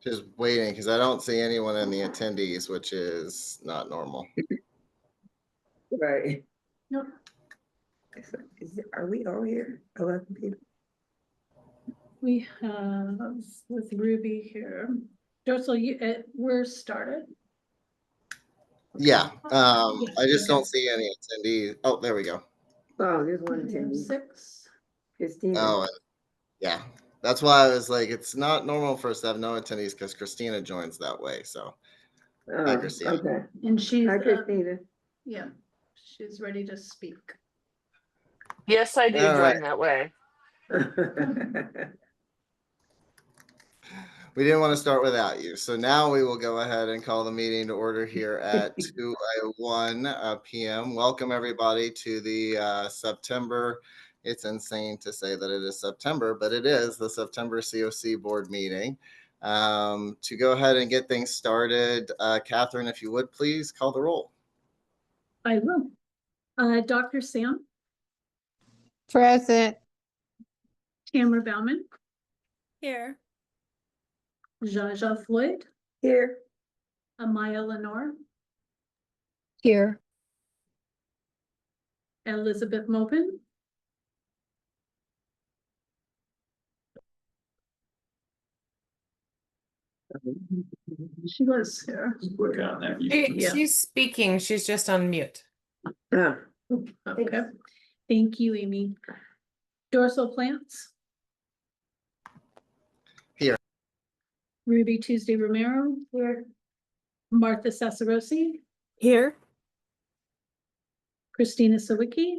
Just waiting because I don't see anyone in the attendees, which is not normal. Right. Nope. Are we all here? 11 people? We have with Ruby here. Dorsal, we're started. Yeah. I just Okay. don't see any attendees. Oh, there we go. Oh, there's one attendee. 6. Kristina. Oh, and yeah. That's why I was like, it's not normal for us to have no attendees because Kristina joins that way. So, hi, Kristina. Okay. And she's Hi, Kristina. yeah, she's ready to speak. Yes, I do All join right. that way. We didn't want to start without you. So now we will go ahead and call the meeting to order here at 2:01 p.m. Welcome everybody to the September. It's insane to say that it is September, but it is the September CoC Board meeting. To go ahead and get things started, Catherine, if you would please call the roll. I will. Dr. Sam. Present. Tamara Bauman. Here. Zsa Zsa Floyd. Here. Amaya Lenore. Here. Elizabeth Mopin. She was here. Working on that. Yeah. She's speaking. She's just on mute. Ah, Okay. Thank you, Amy. Dorsal plants. Here. Ruby Tuesday Romero. Here. Martha Sasarosi. Here. Kristina Sawyckyj.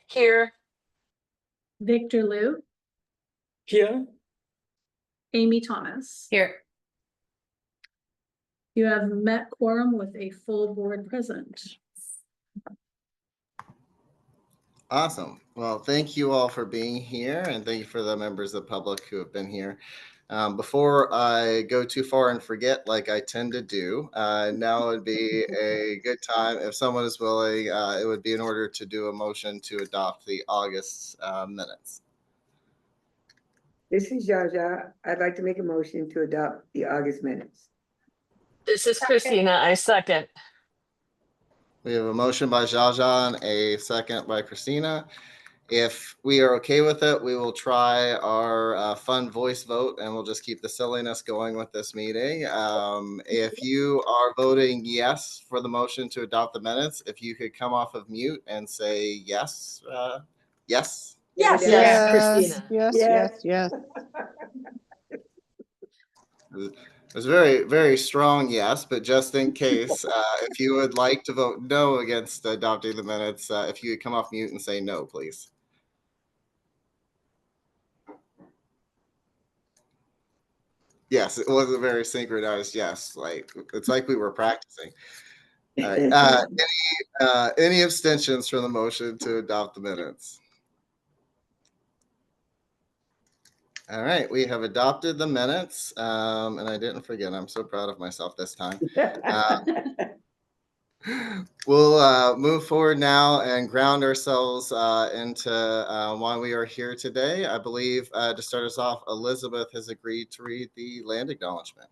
Here. Victor Liu. Here. Amy Thomas. Here. You have met quorum with a full board present. Awesome. Well, thank you all for being here, and thank you for the members of the public who have been here. Before I go too far and forget, like I tend to do, now would be a good time, if someone is willing, it would be in order to do a motion to adopt the August minutes. this is Zsa Zsa. I'd like to make a motion to adopt the August minutes. This is Kristina. I second. We have a motion by Zsa Zsa and a second by Kristina. If we are okay with it, we will try our fun voice vote, and we'll just keep the silliness going with this meeting. If you are voting yes for the motion to adopt the minutes, if you could come off of mute and say yes, yes. Yes, Yes. Kristina. Yes, Yes. yes, yes. It was very, very strong yes, but just in case, if you would like to vote no against adopting the minutes, if you could come off mute and say no, please. Yes, it was a very synchronized yes. Like it's like we were practicing. All right. Any abstentions from the motion to adopt the minutes? All right, we have adopted the minutes, and I didn't forget. I'm so proud of myself this time. We'll move forward now and ground ourselves into why we are here today. I believe to start us off, Elizabeth has agreed to read the land acknowledgement.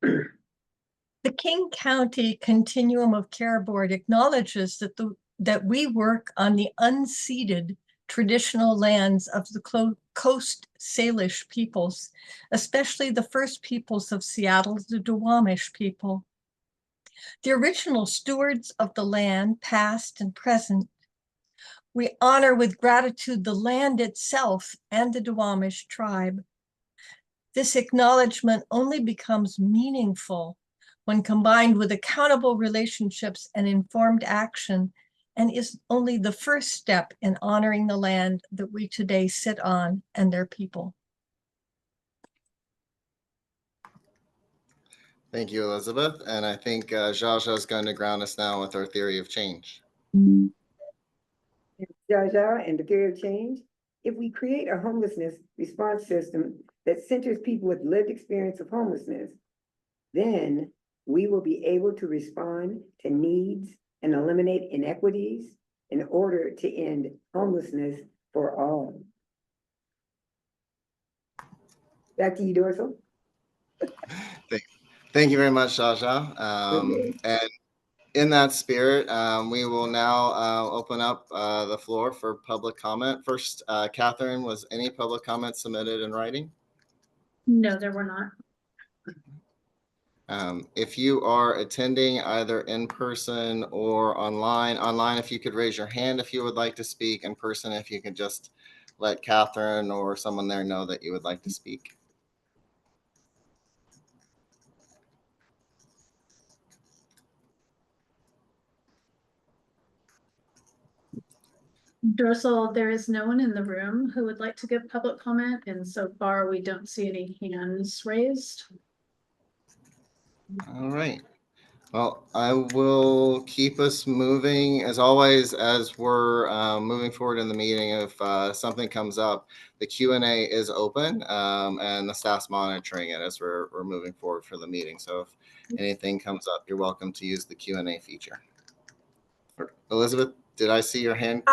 The King County Continuum of Care Board acknowledges that we work on the unceded traditional lands of the Coast Salish peoples, especially the First Peoples of Seattle, the Duwamish people. The original stewards of the land, past and present. We honor with gratitude the land itself and the Duwamish tribe. This acknowledgement only becomes meaningful when combined with accountable relationships and informed action, and is only the first step in honoring the land that we today sit on and their people. Thank you, Elizabeth. And I think Zsa Zsa is going to ground us now with our theory of change. Zsa Zsa and the theory of change. If we create a homelessness response system that centers people with lived experience of homelessness, then we will be able to respond to needs and eliminate inequities in order to end homelessness for all. Back to you, Dorsal. Thank you very much, Zsa Zsa. And in that spirit, we will now open up the floor for public comment. First, Catherine, was any public comment submitted in writing? No, there were not. If you are attending either in person or online, if you could raise your hand if you would like to speak. In person, if you could just let Catherine or someone there know that you would like to speak. Dorsal, there is no one in the room who would like to give public comment, and so far we don't see any hands raised. All right. Well, I will keep us moving as always as we're moving forward in the meeting. If something comes up, the Q&A is open and the staff's monitoring it as we're moving forward for the meeting. So if anything comes up, you're welcome to use the Q&A feature. Elizabeth, did I see your hand?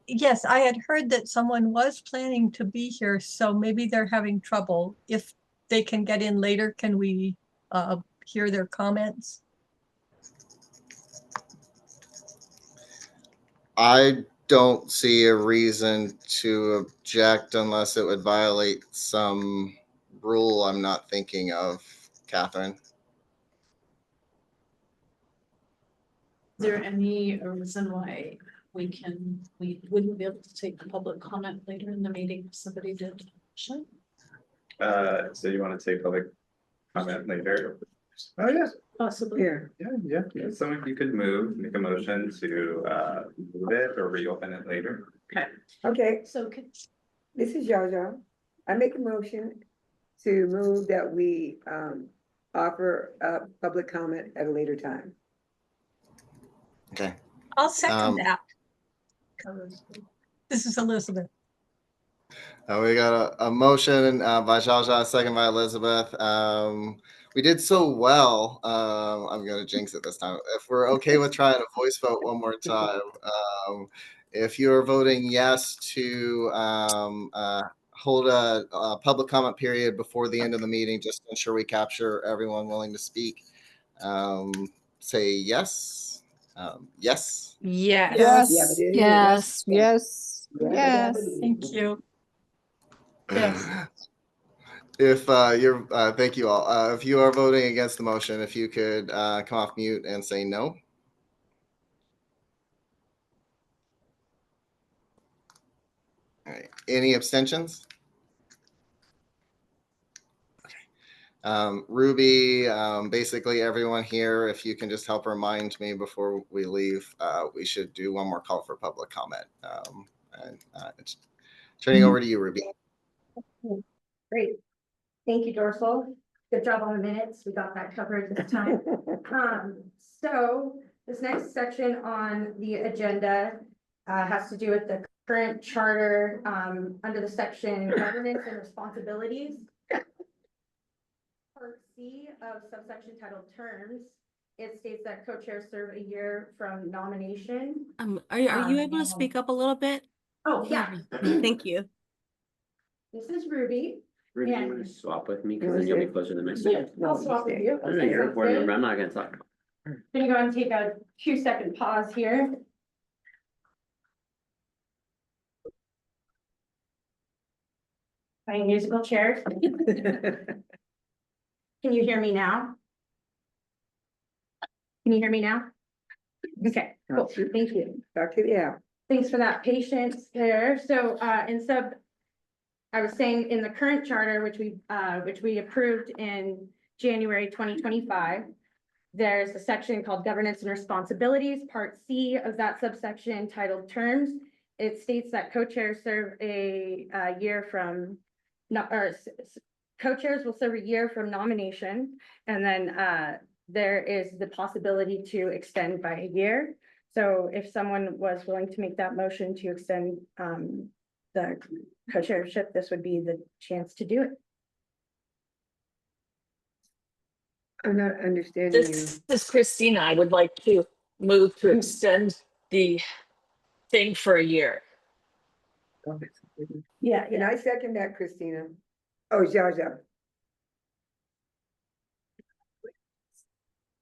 Yes, I had heard that someone was planning to be here, so maybe they're having trouble. If they can get in later, can we hear their comments? I don't see a reason to object unless it would violate some rule I'm not thinking of, Catherine. Is there any reason why we wouldn't be able to take the public comment later in the meeting if somebody did? Sure. So you want to take public comment later? Oh, yes. Possibly. Yeah. Yeah. So if you could make a motion to move it or reopen it later. Okay, So this is Zsa Zsa. I make a motion to move that we offer public comment at a later time. Okay. I'll second Um, that. This is Elizabeth. We got a motion by Zsa Zsa, second by Elizabeth. We did so well. I'm going to jinx it this time. If we're okay with trying a voice vote one more time, if you're voting yes to hold a public comment period before the end of the meeting, just to ensure we capture everyone willing to speak, say yes. Yes. Yes. Yeah, but it is. Yes. Yes. Yeah, Yes. Thank you. Yes. If you're, thank you all. If you are voting against the motion, if you could come off mute and say no. All right. Any abstentions? Ruby, basically everyone here, if you can just help remind me before we leave, we should do one more call for public comment. It's turning over to you, Ruby. Great. Thank you, Dorsal. Good job on the minutes. We got that covered this time. So this next section on the agenda has to do with the current charter under the section governance and responsibilities. Part C of subsection titled terms, it states that co-chairs serve a year from nomination. Are you able to speak up a little bit? Oh, yeah. Thank you. This is Ruby. Ruby, Yeah. you want to swap with me because then you'll be closer to the microphone. I'll swap with you. I don't know, you're a board member. I'm not gonna talk. Gonna go and take a 2-second pause here. Playing musical chairs. Can you hear me now? Can you hear me now? Okay, cool. Thank you. Thanks for that patience there. So I was saying in the current charter, which we approved in January 2025, there's a section called governance and responsibilities, part C of that subsection titled terms. It states that co-chairs serve a year from, co-chairs will serve a year from nomination, and then there is the possibility to extend by a year. So if someone was willing to make that motion to extend the co-chairship, this would be the chance to do it. I'm not understanding you. This is Kristina. I would like to move to extend the thing for a year. Yeah, And I second that, Kristina. Oh, Zsa Zsa.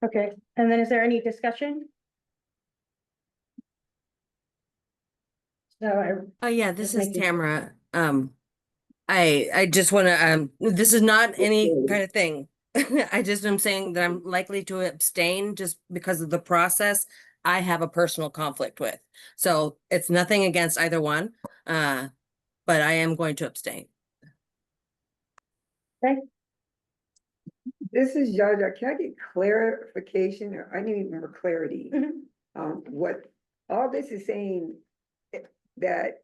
Okay, and then is there any discussion? So Yeah, this Just is making sure. Tamara. I just want to, this is not any kind of thing. I just am saying that I'm likely to abstain just because of the process I have a personal conflict with. So it's nothing against either one, but I am going to abstain. This is Zsa Zsa. Can I get clarification, or I need more clarity? What all this is saying that,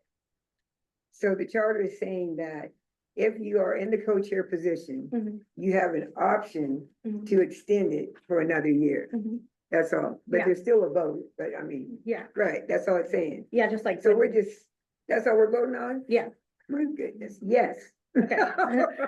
so the charter is saying that if you are in the co-chair position, Mhm, you have an option mhm, to extend it for another year. mhm. That's all, but Yeah. there's still a vote, but I mean, Yeah, right, that's all it's saying. yeah, just like. So we're just, that's all we're voting on? Yeah. My goodness, yes. Okay.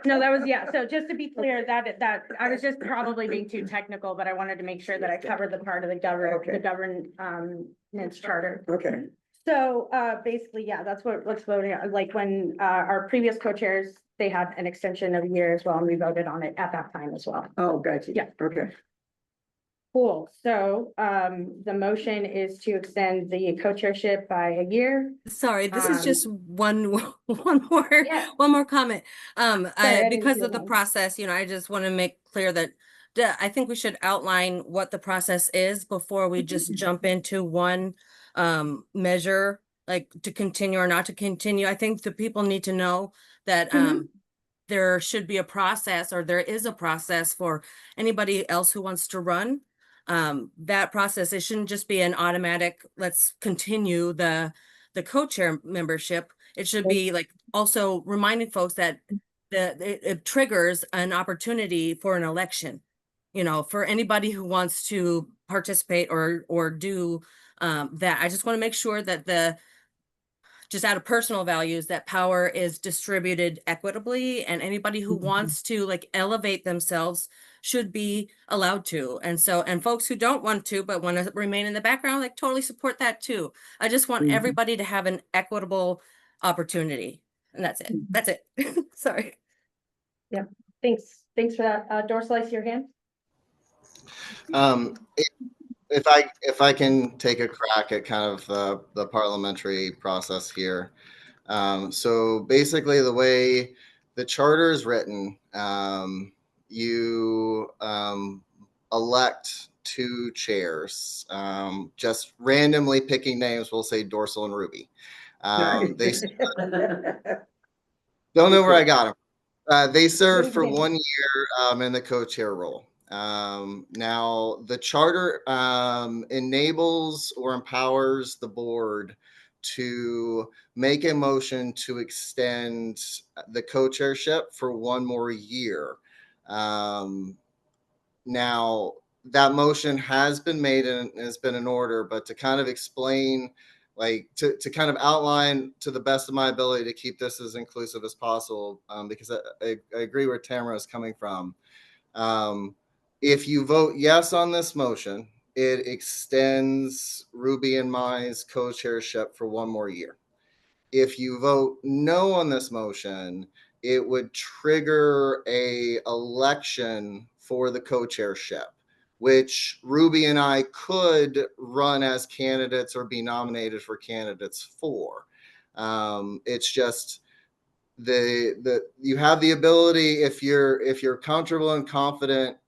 No, that was, yeah, so just to be clear, that, I was just probably being too technical, but I wanted to make sure that I covered the part of the Okay. governance charter. Okay, So, basically, yeah, that's what's voting, like when, our previous co-chairs, they had an extension of a year as well, and we voted on it at that time as well. oh, gotcha. Yeah. Okay. Cool, so, the motion is to extend the co-chairship by a year. Sorry, this is Um, just one, one more, Yeah. one more comment. Sorry, I didn't Because see of the one. process, I just want to make clear that I think we should outline what the process is before we just jump into one measure, like to continue or not to continue. I think the people need to know that there should be a process, or there is a process for anybody else who wants to run. That process, it shouldn't just be an automatic, let's continue the co-chair membership. It should be like also reminding folks that it triggers an opportunity for an election, for anybody who wants to participate or do that. I just want to make sure that just out of personal values, that power is distributed equitably, and anybody who wants to like elevate themselves should be allowed to. And folks who don't want to, but want to remain in the background, like totally support that too. I just want everybody to have an equitable opportunity. And that's it. That's it. Sorry. Thanks for that. Dorsal, I see your hand. If I can take a crack at kind of the parliamentary process here. So basically, the way the charter is written, you elect two chairs. Just randomly picking names, we'll say Dorsal and Ruby. They don't know where I got them. They served for 1 year in the co-chair role. Now, the charter enables or empowers the board to make a motion to extend the co-chairship for 1 more year. Now, that motion has been made and has been in order, but to kind of explain, like to kind of outline to the best of my ability to keep this as inclusive as possible, because I agree where Tamara is coming from. If you vote yes on this motion, it extends Ruby and Mai's co-chairship for 1 more year. If you vote no on this motion, it would trigger a election for the co-chairship, which Ruby and I could run as candidates or be nominated for candidates for. It's just you have the ability, if you're comfortable and confident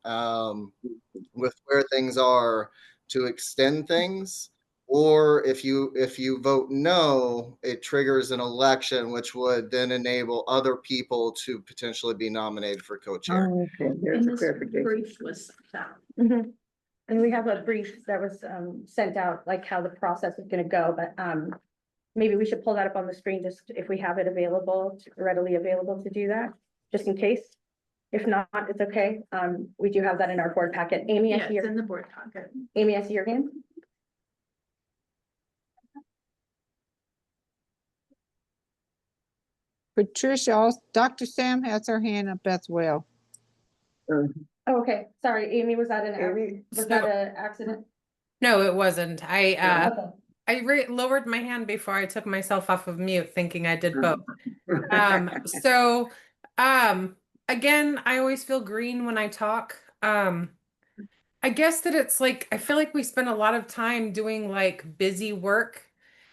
with where things are, to extend things, or if you vote no, it triggers an election, which would then enable other people to potentially be nominated for co-chair. Oh, okay, there's And a this clarification. brief was sent out. And we have a brief that was sent out, like how the process is gonna go, but maybe we should pull that up on the screen, just if we have it available, readily available to do that, just in case. If not, it's okay. We do have that in our board packet. Amy, I Yeah, see it's your, in the board packet. Amy, I see your hand. Patricia, Dr. Sam has her hand up as well. Oh, okay, sorry, Amy, was that Amy? an accident? No, it wasn't. Okay. Lowered my hand before I took myself off of mute, thinking I did both. So again, I always feel green when I talk. I guess that it's like, I feel like we spend a lot of time doing like busy work.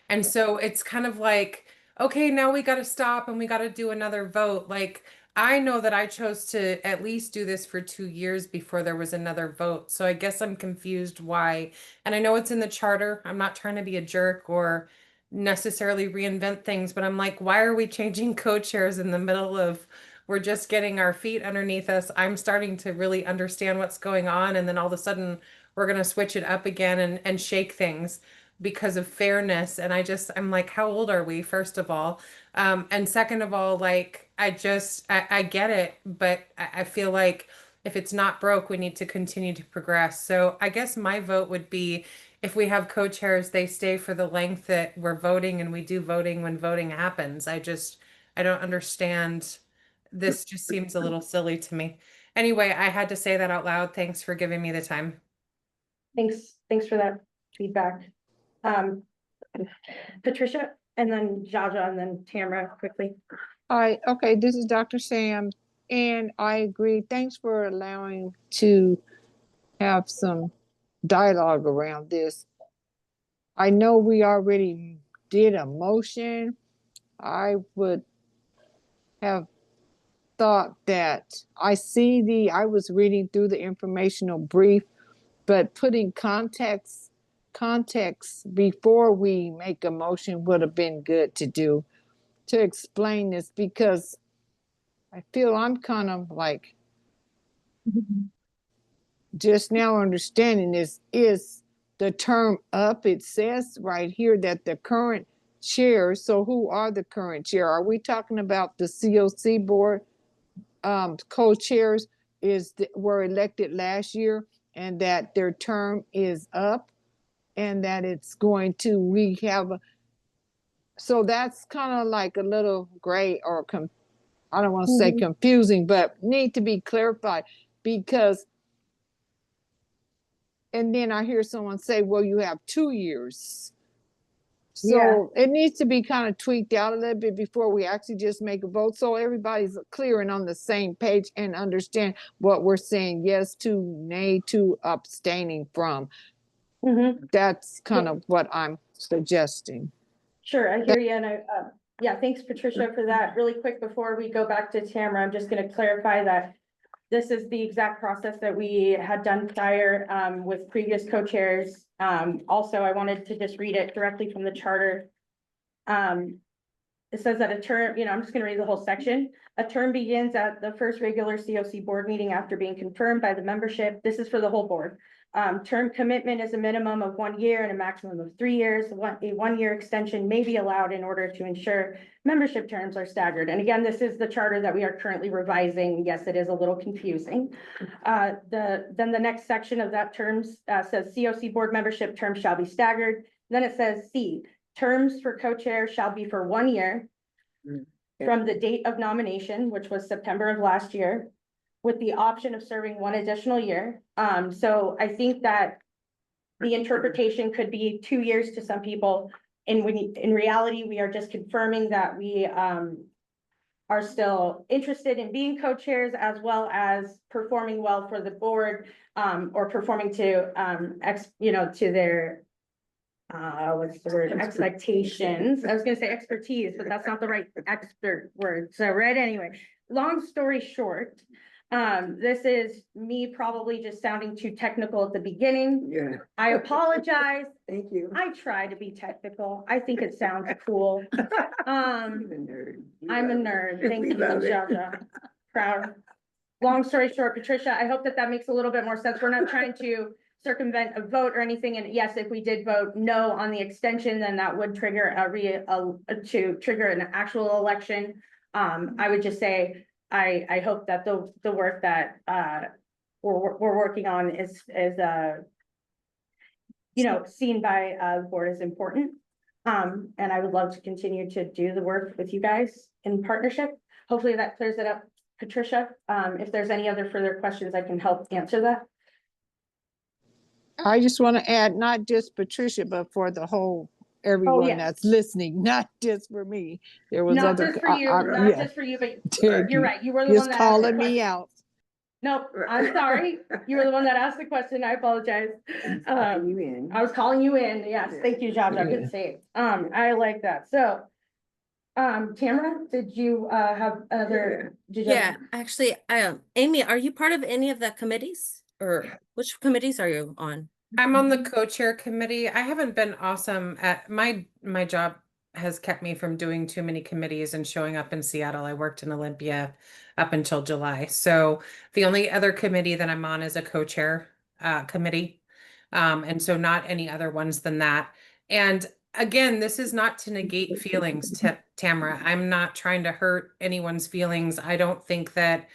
And so it's kind of like, okay, now we got to stop and we got to do another vote. Like, I know that I chose to at least do this for 2 years before there was another vote. So I guess I'm confused why. And I know it's in the charter. I'm not trying to be a jerk or necessarily reinvent things, but I'm like, why are we changing co-chairs in the middle of we're just getting our feet underneath us? I'm starting to really understand what's going on, and then all of a sudden we're gonna switch it up again and shake things because of fairness. And I'm like, how old are we, first of all? And second of all, like, I get it, but I feel like if it's not broke, we need to continue to progress. So I guess my vote would be, if we have co-chairs, they stay for the length that we're voting, and we do voting when voting happens. I don't understand. This just seems a little silly to me. Anyway, I had to say that out loud. Thanks for giving me the time. Thanks for that feedback. Patricia, and then Zsa Zsa, and then Tamara quickly. Okay, this is Dr. Sam, and I agree. Thanks for allowing to have some dialogue around this. I know we already did a motion. I would have thought that I was reading through the informational brief, but putting context before we make a motion would have been good to do, to explain this, because I feel I'm kind of like just now understanding this. Is the term up? It says right here that the current chair, so who are the current chair? Are we talking about the CoC board co-chairs were elected last year, and that their term is up, and that it's going to, so that's kind of like a little gray, or I don't want to say confusing, but need to be clarified, because, and then I hear someone say, well, you have 2 years. So it needs to be kind of tweaked out a little bit before we actually just make a vote, so everybody's clear and on the same page and understand what we're saying yes to, nay to, abstaining from. That's kind of what I'm suggesting. Sure, I hear you, and yeah, thanks, Patricia, for that. Really quick, before we go back to Tamara, I'm just going to clarify that this is the exact process that we had done prior with previous co-chairs. Also, I wanted to just read it directly from the charter. It says that a term, I'm just going to read the whole section. A term begins at the first regular CoC board meeting after being confirmed by the membership. This is for the whole board. Term commitment is a minimum of 1 year and a maximum of 3 years. A 1 year extension may be allowed in order to ensure membership terms are staggered. And again, this is the charter that we are currently revising. Yes, it is a little confusing. Then the next section of that terms says CoC board membership terms shall be staggered. Then it says C, terms for co-chair shall be for 1 year from the date of nomination, which was September of last year, with the option of serving 1 additional year. So I think that the interpretation could be 2 years to some people. And in reality, we are just confirming that we are still interested in being co-chairs, as well as performing well for the board, or performing to to their what's the word, expectations. I was gonna say expertise, but that's not the right expert word. So anyway, long story short, this is me probably just sounding too technical at the beginning. Yeah. I apologize. Thank you. I try to be technical. I think it sounds cool. I'm a nerd. I'm a nerd. Thank We you, love it. Zsa Zsa. Proud. Long story short, Patricia, I hope that makes a little bit more sense. We're not trying to circumvent a vote or anything. And yes, if we did vote no on the extension, then that would trigger trigger an actual election. I would just say, I hope that the work that we're working on is seen by the board as important. And I would love to continue to do the work with you guys in partnership. Hopefully that clears it up, Patricia. If there's any other further questions, I can help answer that. I just want to add, not just Patricia, but for the whole, everyone yes. that's listening, not just for me. There was Not other. just for you, not yeah. just for you, but Thank you're you. right. You were the Just one that asked the calling me question. out. Nope, I'm sorry. You were the one that asked the question. I apologize. You in. I was calling you in. Yes, thank you, Zsa Zsa. Good save. I like that. So, Tamara, did you, have other? did you have- Yeah, actually, Amy, are you part of any of the committees? Or which committees are you on? I'm on the co-chair committee. I haven't been awesome at my job has kept me from doing too many committees and showing up in Seattle. I worked in Olympia up until July. So the only other committee that I'm on is a co-chair committee. And so not any other ones than that. And again, this is not to negate feelings, Tamara. I'm not trying to hurt anyone's feelings. I don't think that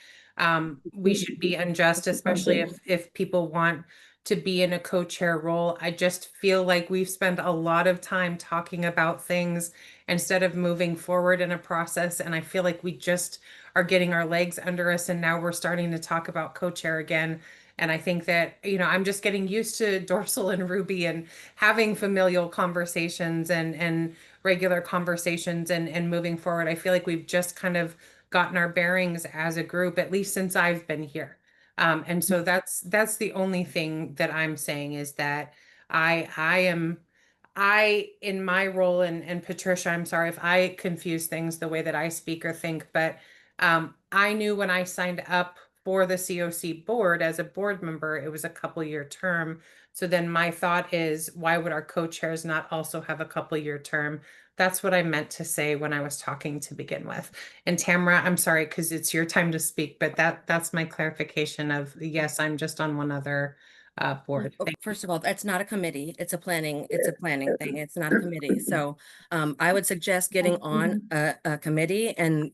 we should be unjust, especially if people want to be in a co-chair role. I just feel like we've spent a lot of time talking about things instead of moving forward in a process. And I feel like we just are getting our legs under us. And now we're starting to talk about co-chair again. And I think that, you know, I'm just getting used to Dorsal and Ruby and having familial conversations and regular conversations and moving forward. I feel like we've just kind of gotten our bearings as a group, at least since I've been here. And so that's the only thing that I'm saying is that I in my role, and Patricia, I'm sorry if I confuse things the way that I speak or think, but I knew when I signed up for the CoC board as a board member, it was a couple-year term. So then my thought is, why would our co-chairs not also have a couple-year term? That's what I meant to say when I was talking to begin with. And Tamara, I'm sorry, because it's your time to speak, but that's my clarification of, yes, I'm just on one other board. Oh, first of all, that's not a committee. It's a planning thing. It's not a committee. So I would suggest getting on a committee and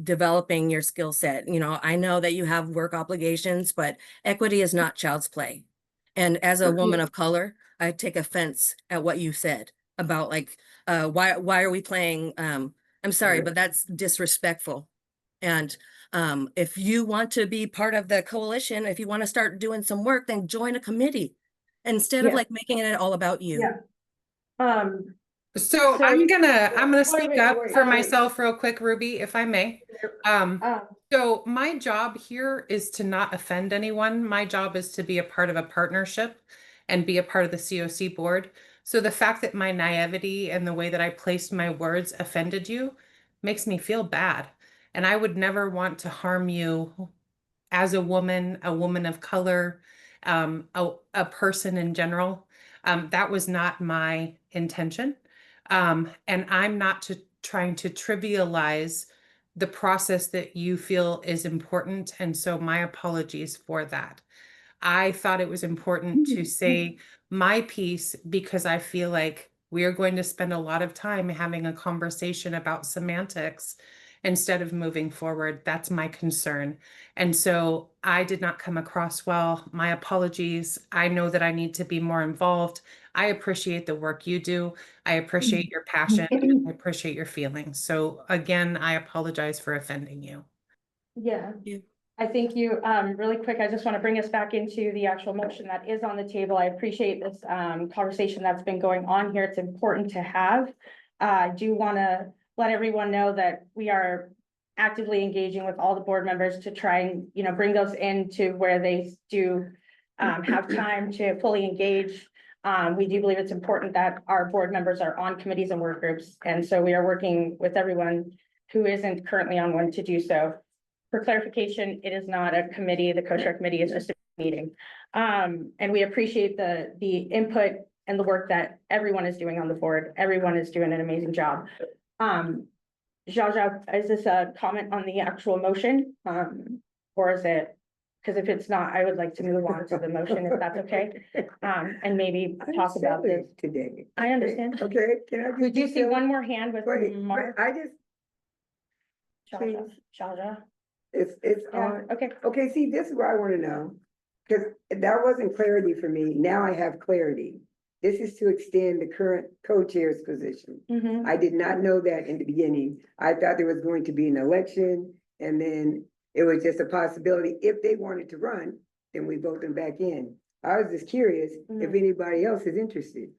developing your skill set. You know, I know that you have work obligations, but equity is not child's play. And as a woman of color, I take offense at what you said about like why are we playing I'm sorry, but that's disrespectful. And if you want to be part of the coalition, if you want to start doing some work, then join a committee instead of Yeah. like making it all about you. Yeah. So I'm gonna speak wait, up wait, for wait. myself real quick, Ruby, if I may. So my job here is to not offend anyone. My job is to be a part of a partnership and be a part of the CoC board. So the fact that my naivety and the way that I placed my words offended you makes me feel bad. And I would never want to harm you as a woman of color, a person in general. That was not my intention. And I'm not trying to trivialize the process that you feel is important. And so my apologies for that. I thought it was important to say my piece because I feel like we are going to spend a lot of time having a conversation about semantics instead of moving forward. That's my concern. And so I did not come across well. My apologies. I know that I need to be more involved. I appreciate the work you do. I appreciate your passion. I appreciate your feelings. So again, I apologize for offending you. Yeah. Yeah. I think you, really quick, I just want to bring us back into the actual motion that is on the table. I appreciate this, conversation that's been going on here. It's important to have. I do want to let everyone know that we are actively engaging with all the board members to try and, you know, bring those into where they do, have time to fully engage. We do believe it's important that our board members are on committees and work groups. And so we are working with everyone who isn't currently on one to do so. For clarification, it is not a committee. The co-chair committee is just a meeting. And we appreciate the input and the work that everyone is doing on the board. Everyone is doing an amazing job. Zsa Zsa, is this a comment on the actual motion? Or is it, because if it's not, I would like to move on to the motion, if that's okay. And maybe talk about this today. I understand. Okay, can I? Could you see one more hand with Mark? I just, Zsa Zsa. it's Yeah, on. okay. Okay, see, this is what I want to know, because that wasn't clarity for me. Now I have clarity. This is to extend the current co-chair's position. Mhm. I did not know that in the beginning. I thought there was going to be an election, and then it was just a possibility. If they wanted to run, then we vote them back in. I was just curious if anybody else is interested.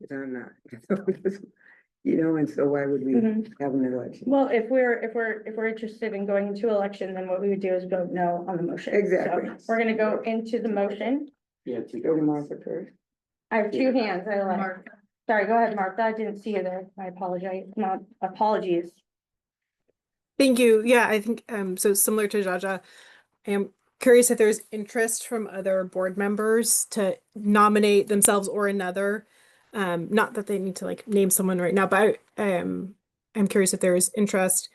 Because I'm not. You know, and so why would we Mhm. have an election? Well, if we're interested in going into election, then what we would do is vote no on the motion. Exactly. So we're gonna go into the motion. Yeah, Go to Martha first. I have two hands. Sorry, go ahead, Martha. I didn't see you there. I apologize. Apologies. Thank you. Yeah, I think so similar to Zsa Zsa, I am curious if there's interest from other board members to nominate themselves or another. Not that they need to like name someone right now, but I'm curious if there is interest.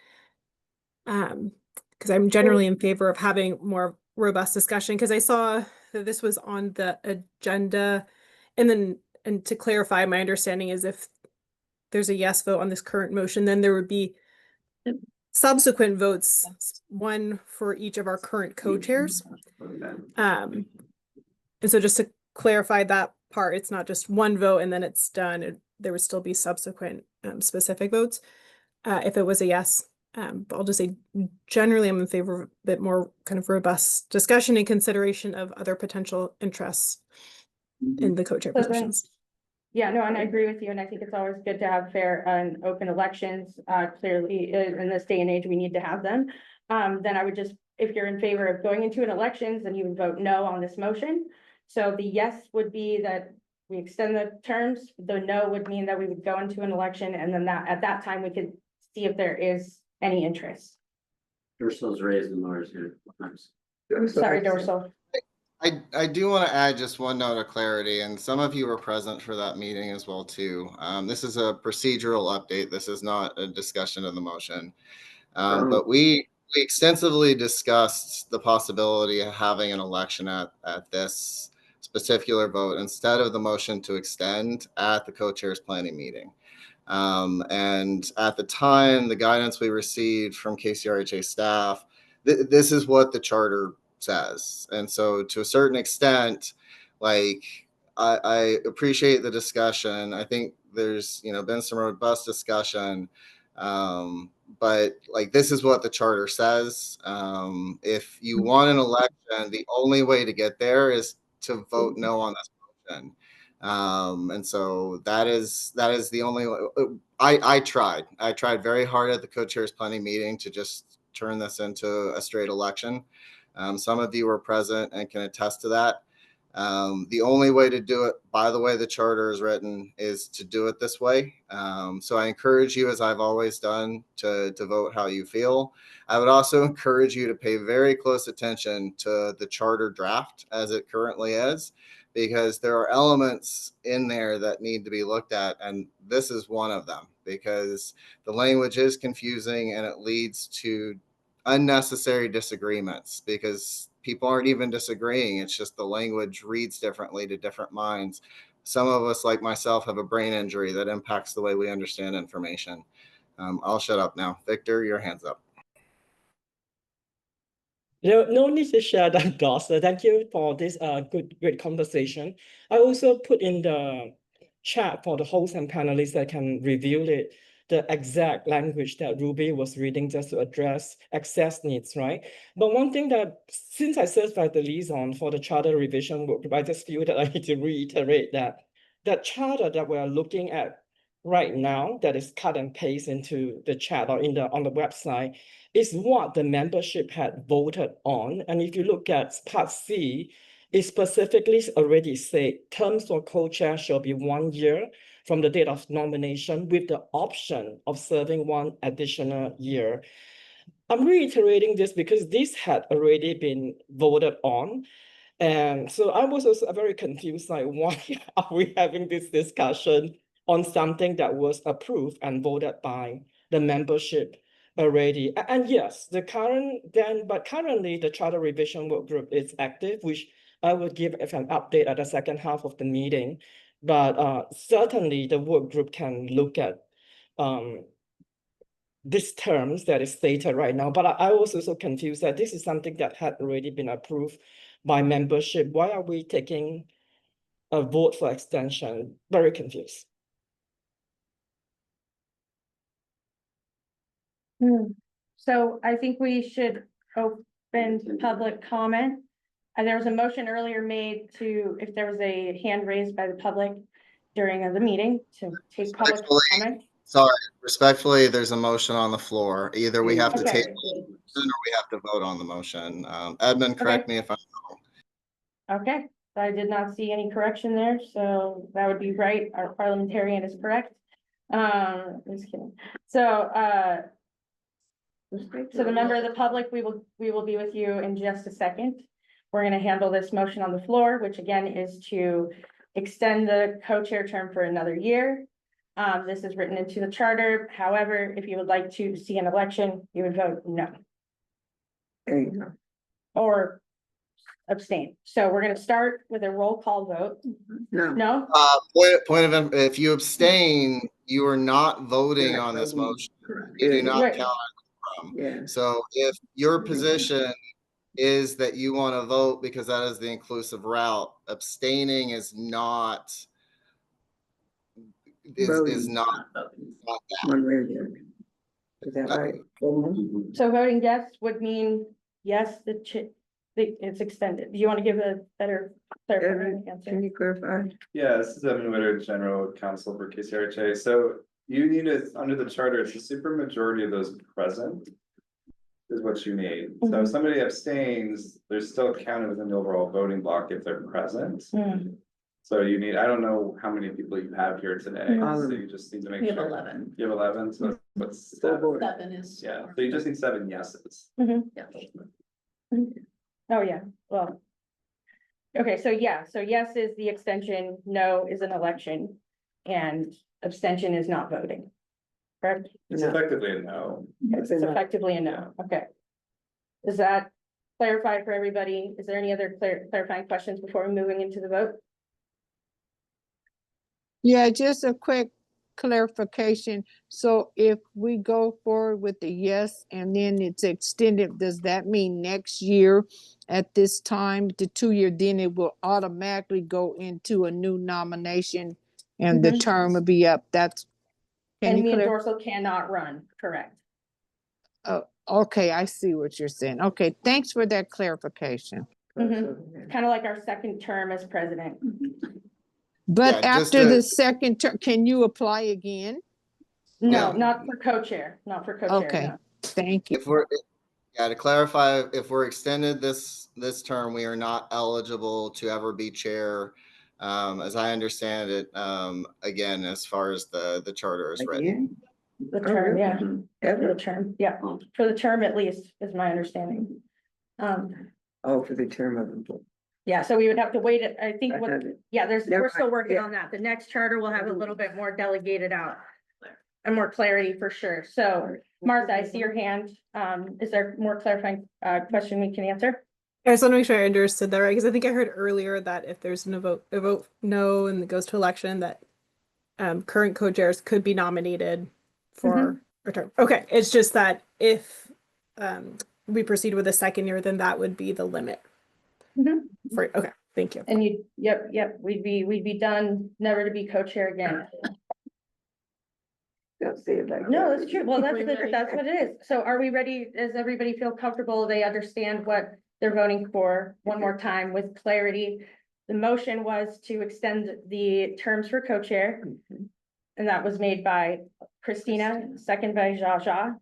Because I'm generally in favor of having more robust discussion, because I saw that this was on the agenda. And to clarify, my understanding is if there's a yes vote on this current motion, then there would be subsequent votes, one for each of our current co-chairs. And so just to clarify that part, it's not just one vote and then it's done. There would still be subsequent specific votes if it was a yes. But I'll just say generally I'm in favor of a bit more kind of robust discussion and consideration of other potential interests in the co-chair positions. Yeah, no, and I agree with you, and I think it's always good to have fair and open elections. Clearly, in this day and age, we need to have them. Then I would just, if you're in favor of going into an elections, then you would vote no on this motion. So the yes would be that we extend the terms, the no would mean that we would go into an election, and then at that time, we could see if there is any interest. Dorsal's raising Mars here. Sorry, Dorsal. I do want to add just one note of clarity, and some of you were present for that meeting as well too. This is a procedural update. This is not a discussion of the motion. But we extensively discussed the possibility of having an election at this particular vote instead of the motion to extend at the co-chairs planning meeting. And at the time, the guidance we received from KCRHA staff, this is what the charter says. And so to a certain extent, like I appreciate the discussion. I think there's, been some robust discussion. But like, this is what the charter says. If you want an election, the only way to get there is to vote no on this motion. And so that is the only way. I tried very hard at the co-chairs planning meeting to just turn this into a straight election. Some of you were present and can attest to that. The only way to do it, by the way the charter is written, is to do it this way. So I encourage you, as I've always done, to vote how you feel. I would also encourage you to pay very close attention to the charter draft as it currently is, because there are elements in there that need to be looked at. And this is one of them, because the language is confusing and it leads to unnecessary disagreements because people aren't even disagreeing. It's just the language reads differently to different minds. Some of us, like myself, have a brain injury that impacts the way we understand information. I'll shut up now. Victor, your hand's up. No need to share that, Doss. Thank you for this great conversation. I also put in the chat for the host and panelists that can review the exact language that Ruby was reading just to address access needs, right? But one thing that, since I served as the liaison for the charter revision work group, I just feel that I need to reiterate that charter that we are looking at right now, that is cut and paste into the chat or on the website, is what the membership had voted on. And if you look at part C, it specifically already said terms for co-chair shall be 1 year from the date of nomination with the option of serving 1 additional year. I'm reiterating this because this had already been voted on. And so I was also very confused, like, why are we having this discussion on something that was approved and voted by the membership already? And yes, but currently the charter revision work group is active, which I will give an update at the second half of the meeting. But certainly the work group can look at these terms that is stated right now. But I was also confused that this is something that had already been approved by membership. Why are we taking a vote for extension? Very confused. So I think we should open public comment. And there was a motion earlier made to, if there was a hand raised by the public during the meeting, to take public comment. Sorry, respectfully, there's a motion on the floor. Either we have to Okay. take the motion or we have to vote on the motion. Edmund, correct me if I'm wrong. Okay, I did not see any correction there, so that would be right. Our parliamentarian is correct. Just kidding. So the member of the public, we will be with you in just a second. We're gonna handle this motion on the floor, which again is to extend the co-chair term for another year. This is written into the charter. However, if you would like to see an election, you would vote no. There you go. Or abstain. So we're gonna start with a roll call vote. No. No? If you abstain, you are not voting on this motion. You do not Right. count on Yeah. quorum. So if your position is that you want to vote because that is the inclusive route, abstaining is not is not that. One way or the other. Is that right? So voting yes would mean yes, it's extended. Do you want to give a better clarifying answer? Can you clarify? Yeah, this is Evan Witter, General Counsel for KCRHA. So you need it under the charter, it's a super majority of those present is what you need. So if somebody abstains, they're still counted within the overall voting block if they're present. So you need, I don't know how many people you have here today, so you just need to make We sure. have 11. You have 11, so what's Full 7? board. 7 is. Yeah, so you just need 7 yeses. Yeah. Oh, yeah, well. Okay, so yeah, so yes is the extension, no is an election, and abstention is not voting. Correct? It's No. effectively a no. It's effectively a no, okay. Does that clarify for everybody? Is there any other clarifying questions before we moving into the vote? Yeah, just a quick clarification. So if we go forward with the yes and then it's extended, does that mean next year at this time, the 2-year, then it will automatically go into a new nomination and the term will be up? That's. And me and Dorsal cannot run, correct? Oh, okay, I see what you're saying. Okay, thanks for that clarification. Kind of like our second term as president. But Yeah, just after to- the second term, can you apply again? No, Yeah. not for co-chair, not for co-chair, Okay, no. thank you. If we're, yeah, to clarify, if we're extended this term, we are not eligible to ever be chair. As I understand it, again, as far as the charter is written. Again? The term, yeah, Mhm. for Ever? the term, yeah, for the term at least, is my understanding. Oh, for the term of the. Yeah, so we would have to wait, I think, I what, have it. yeah, Never we're still mind, working yeah. on that. The next charter will have a little bit more delegated out. And more clarity for sure. So Martha, I see your hand. Is there more clarifying question we can answer? I just want to make sure I understood that right, because I think I heard earlier that if there's a vote no and it goes to election, that current co-chairs could be nominated for a term. Okay, it's just that if we proceed with a second year, then that would be the limit. For okay, thank you. And yep, we'd be done, never to be co-chair again. Don't say it like No, that. that's true. Well, that's what it is. So are we ready? Does everybody feel comfortable? They understand what they're voting for one more time with clarity. The motion was to extend the terms for co-chair. And that was made by Kristina, second by Zsa Zsa.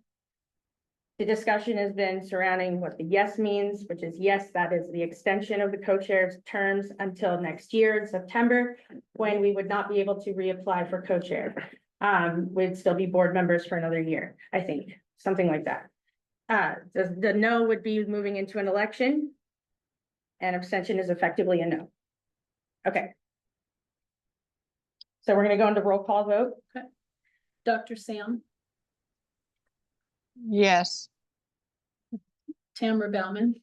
The discussion has been surrounding what the yes means, which is yes, that is the extension of the co-chair's terms until next year in September, when we would not be able to reapply for co-chair. We'd still be board members for another year, I think, something like that. The no would be moving into an election. And abstention is effectively a no. Okay. So we're gonna go into roll call vote. Dr. Sam, Yes. Tamara Bauman,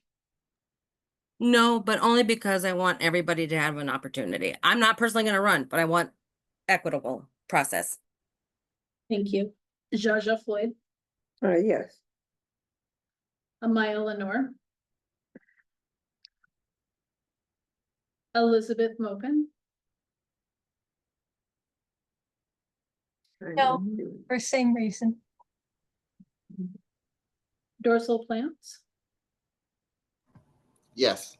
No, but only because I want everybody to have an opportunity. I'm not personally going to run, but I want equitable process. thank you. Zsa Zsa Floyd, Yes. Amaya Lenore, Elizabeth Moken, No. For same reason. Dorsal Plants, Yes.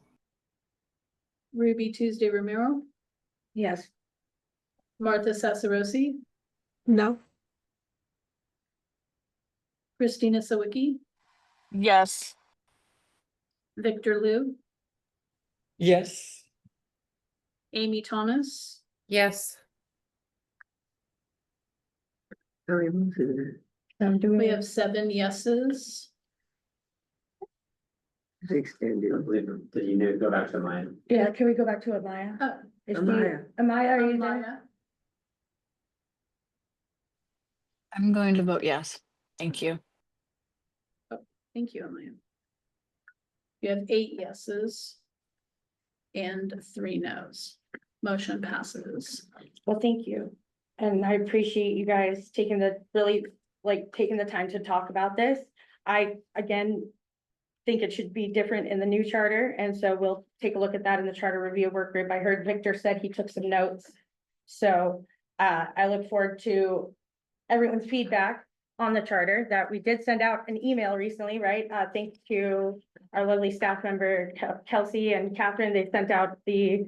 Ruby Tuesday Romero, Yes. Martha Sasarosi, No. Kristina Sawyckyj, Yes. Victor Liu, Yes. Amy Thomas, Yes. I'm doing we have 7 yeses. extended. Did you need to go back to mine? Yeah, can we go back to Amaya? Is she- Amaya. Amaya, are you there? Amaya, I'm going to vote yes. Thank you. thank you, Amaya. You have 8 yeses and 3 nos. Motion passes. Well, thank you. And I appreciate you guys taking taking the time to talk about this. I, again, think it should be different in the new charter, and so we'll take a look at that in the charter review work group. I heard Victor said he took some notes. So I look forward to everyone's feedback on the charter. That we did send out an email recently, right? Thanks to our lovely staff member Kelsey and Catherine. They sent out the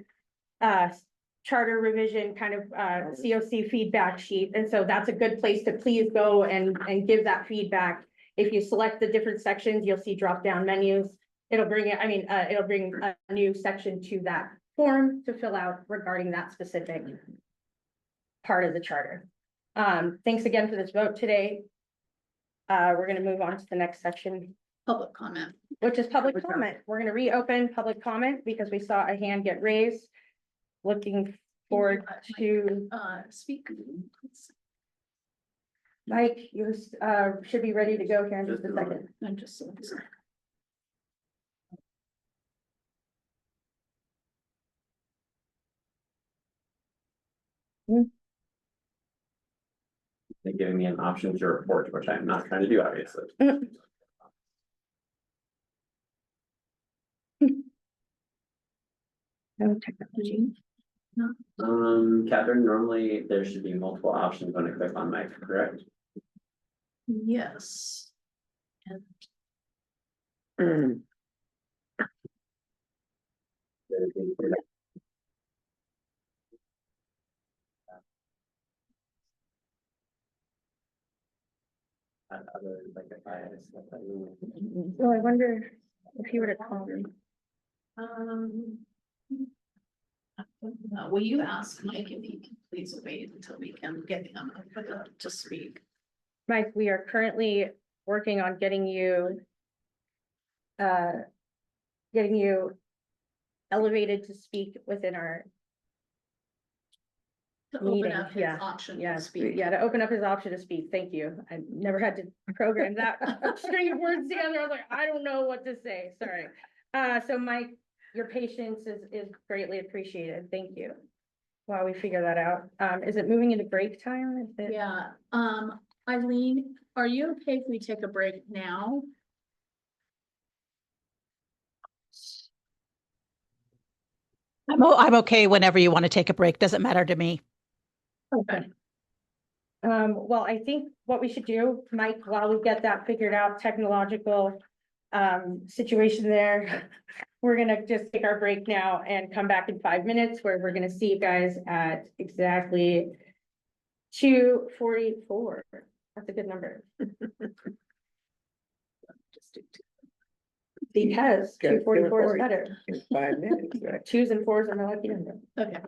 charter revision kind of COC feedback sheet. And so that's a good place to please go and give that feedback. If you select the different sections, you'll see drop-down menus. It'll bring it, it'll bring a new section to that form to fill out regarding that specific part of the charter. Thanks again for this vote today. We're gonna move on to the next section, Public comment. which is public comment. We're gonna reopen public comment because we saw a hand get raised. Looking forward to, Speak. Mike, you should be ready to go here in just a second. I'm just. They're giving me an option to report, which I'm not trying to do, obviously. No technology. Catherine, normally there should be multiple options when I click on mic, correct? Yes. And Well, I wonder if you were to call me. will you ask Mike if he can please wait until we can get him to speak? Mike, we are currently working on getting you elevated to speak within our To open meeting. up his Yeah, option to yeah, speak. yeah, to open up his option to speak. Thank you. I never had to program that string of words together. I was like, I don't know what to say. Sorry. So Mike, your patience is greatly appreciated. Thank you. While we figure that out. Is it moving into break time? Is it? Yeah, Eileen, are you okay if we take a break now? I'm okay whenever you want to take a break. Doesn't matter to me. Okay. Well, I think what we should do, Mike, while we get that figured out, technological situation there, we're gonna just take our break now and come back in 5 minutes where we're gonna see you guys at exactly 2:44. That's a good number. Because 2:44 is better. In 5 minutes, right? 2s and 4s are my lucky number. Okay.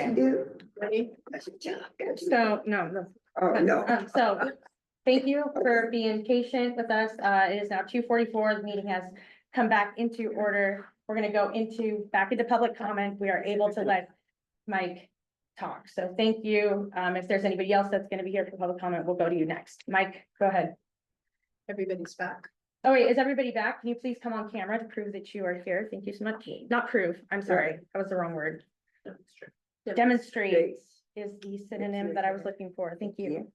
you do. Ready? That's your job. Got you. So, no. Oh, no. So, thank you for being patient with us. It is now 2:44. The meeting has come back into order. We're gonna go back into public comment. We are able to let Mike talk. So thank you. If there's anybody else that's gonna be here for public comment, we'll go to you next. Mike, go ahead. Everybody's back. Oh, wait, is everybody back? Can you please come on camera to prove that you are here? Thank you so much. Not prove, I'm sorry, that was the wrong word. Demonstrate is the synonym that I was looking for. Thank you.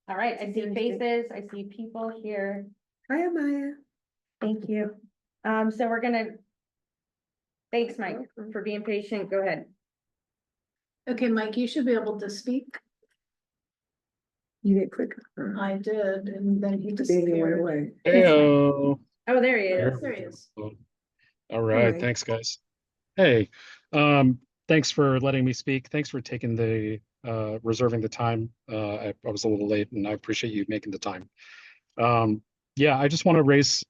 All right, I see faces, I see people here. Hi, Maya. Thank you. So we're gonna. Thanks, Mike, for being patient. Go ahead. Okay, Mike, you should be able to speak. You did quick. I did, and then he Then he went disappeared. away. Heyo. Oh, there he is. There he is. All right, right. thanks, guys. Hey, thanks for letting me speak. Thanks for taking the reserving the time. I was a little late, and I appreciate you making the time. Yeah, I just want to raise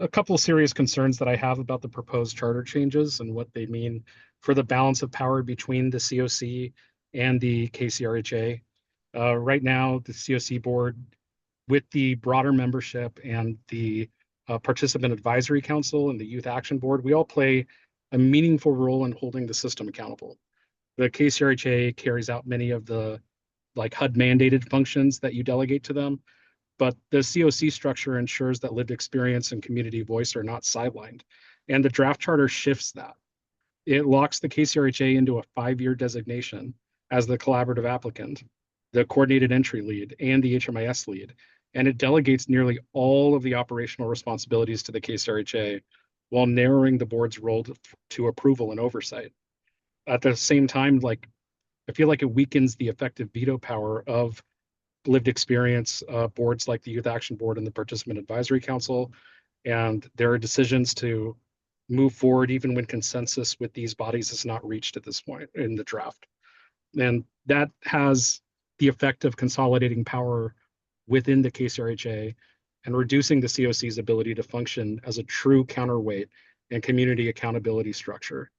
a couple of serious concerns that I have about the proposed charter changes and what they mean for the balance of power between the CoC and the KCRHA. Right now, the CoC board, with the broader membership and the Participant Advisory Council and the Youth Action Board, we all play a meaningful role in holding the system accountable. The KCRHA carries out many of the HUD mandated functions that you delegate to them, but the CoC structure ensures that lived experience and community voice are not sidelined. And the draft charter shifts that. It locks the KCRHA into a 5-year designation as the collaborative applicant, the coordinated entry lead, and the HMIS lead. And it delegates nearly all of the operational responsibilities to the KCRHA while narrowing the board's role to approval and oversight. At the same time, I feel like it weakens the effective veto power of lived experience boards like the Youth Action Board and the Participant Advisory Council. And there are decisions to move forward even when consensus with these bodies is not reached at this point in the draft. And that has the effect of consolidating power within the KCRHA and reducing the CoC's ability to function as a true counterweight and community accountability structure.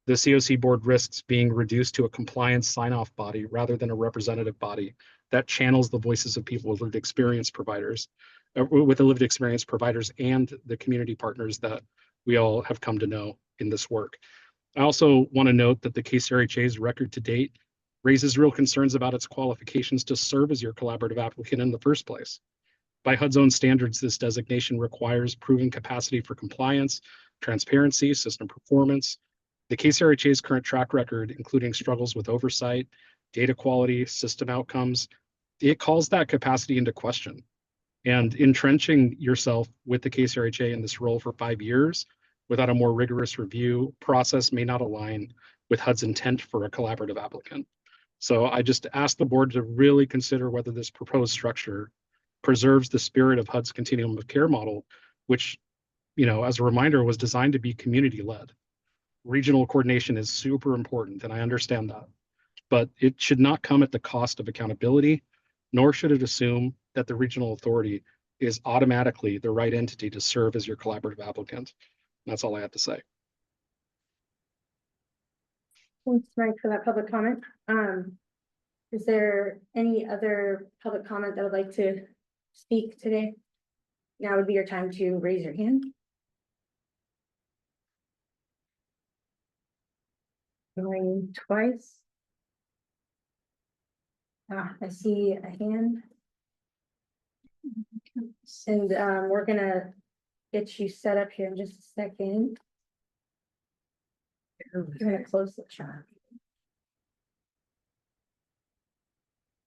The CoC board risks being reduced to a compliance sign-off body rather than a representative body that channels the voices of people with lived experience providers, and the community partners that we all have come to know in this work. I also want to note that the KCRHA's record to date raises real concerns about its qualifications to serve as your collaborative applicant in the first place. By HUD's own standards, this designation requires proven capacity for compliance, transparency, system performance. The KCRHA's current track record, including struggles with oversight, data quality, system outcomes, it calls that capacity into question. And entrenching yourself with the KCRHA in this role for 5 years without a more rigorous review process may not align with HUD's intent for a collaborative applicant. So I just ask the board to really consider whether this proposed structure preserves the spirit of HUD's continuum of care model, which, as a reminder, was designed to be community-led. Regional coordination is super important, and I understand that, but it should not come at the cost of accountability, nor should it assume that the regional authority is automatically the right entity to serve as your collaborative applicant. That's all I have to say. Thanks, Mike, for that public comment. Is there any other public comment that would like to speak today? Now would be your time to raise your hand. Going twice. I see a hand. And we're gonna get you set up here in just a second. I'm gonna close the chat.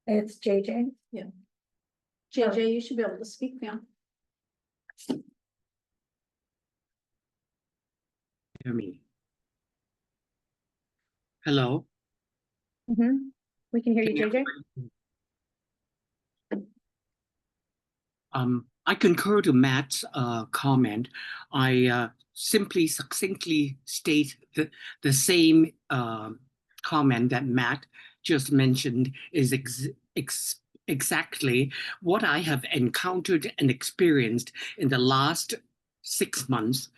It's JJ. Yeah. JJ, you should be able to speak now. Hear me. Hello. We can hear you, JJ. I concur to Matt's comment. I simply succinctly state the same comment that Matt just mentioned is exactly what I have encountered and experienced in the last 6 months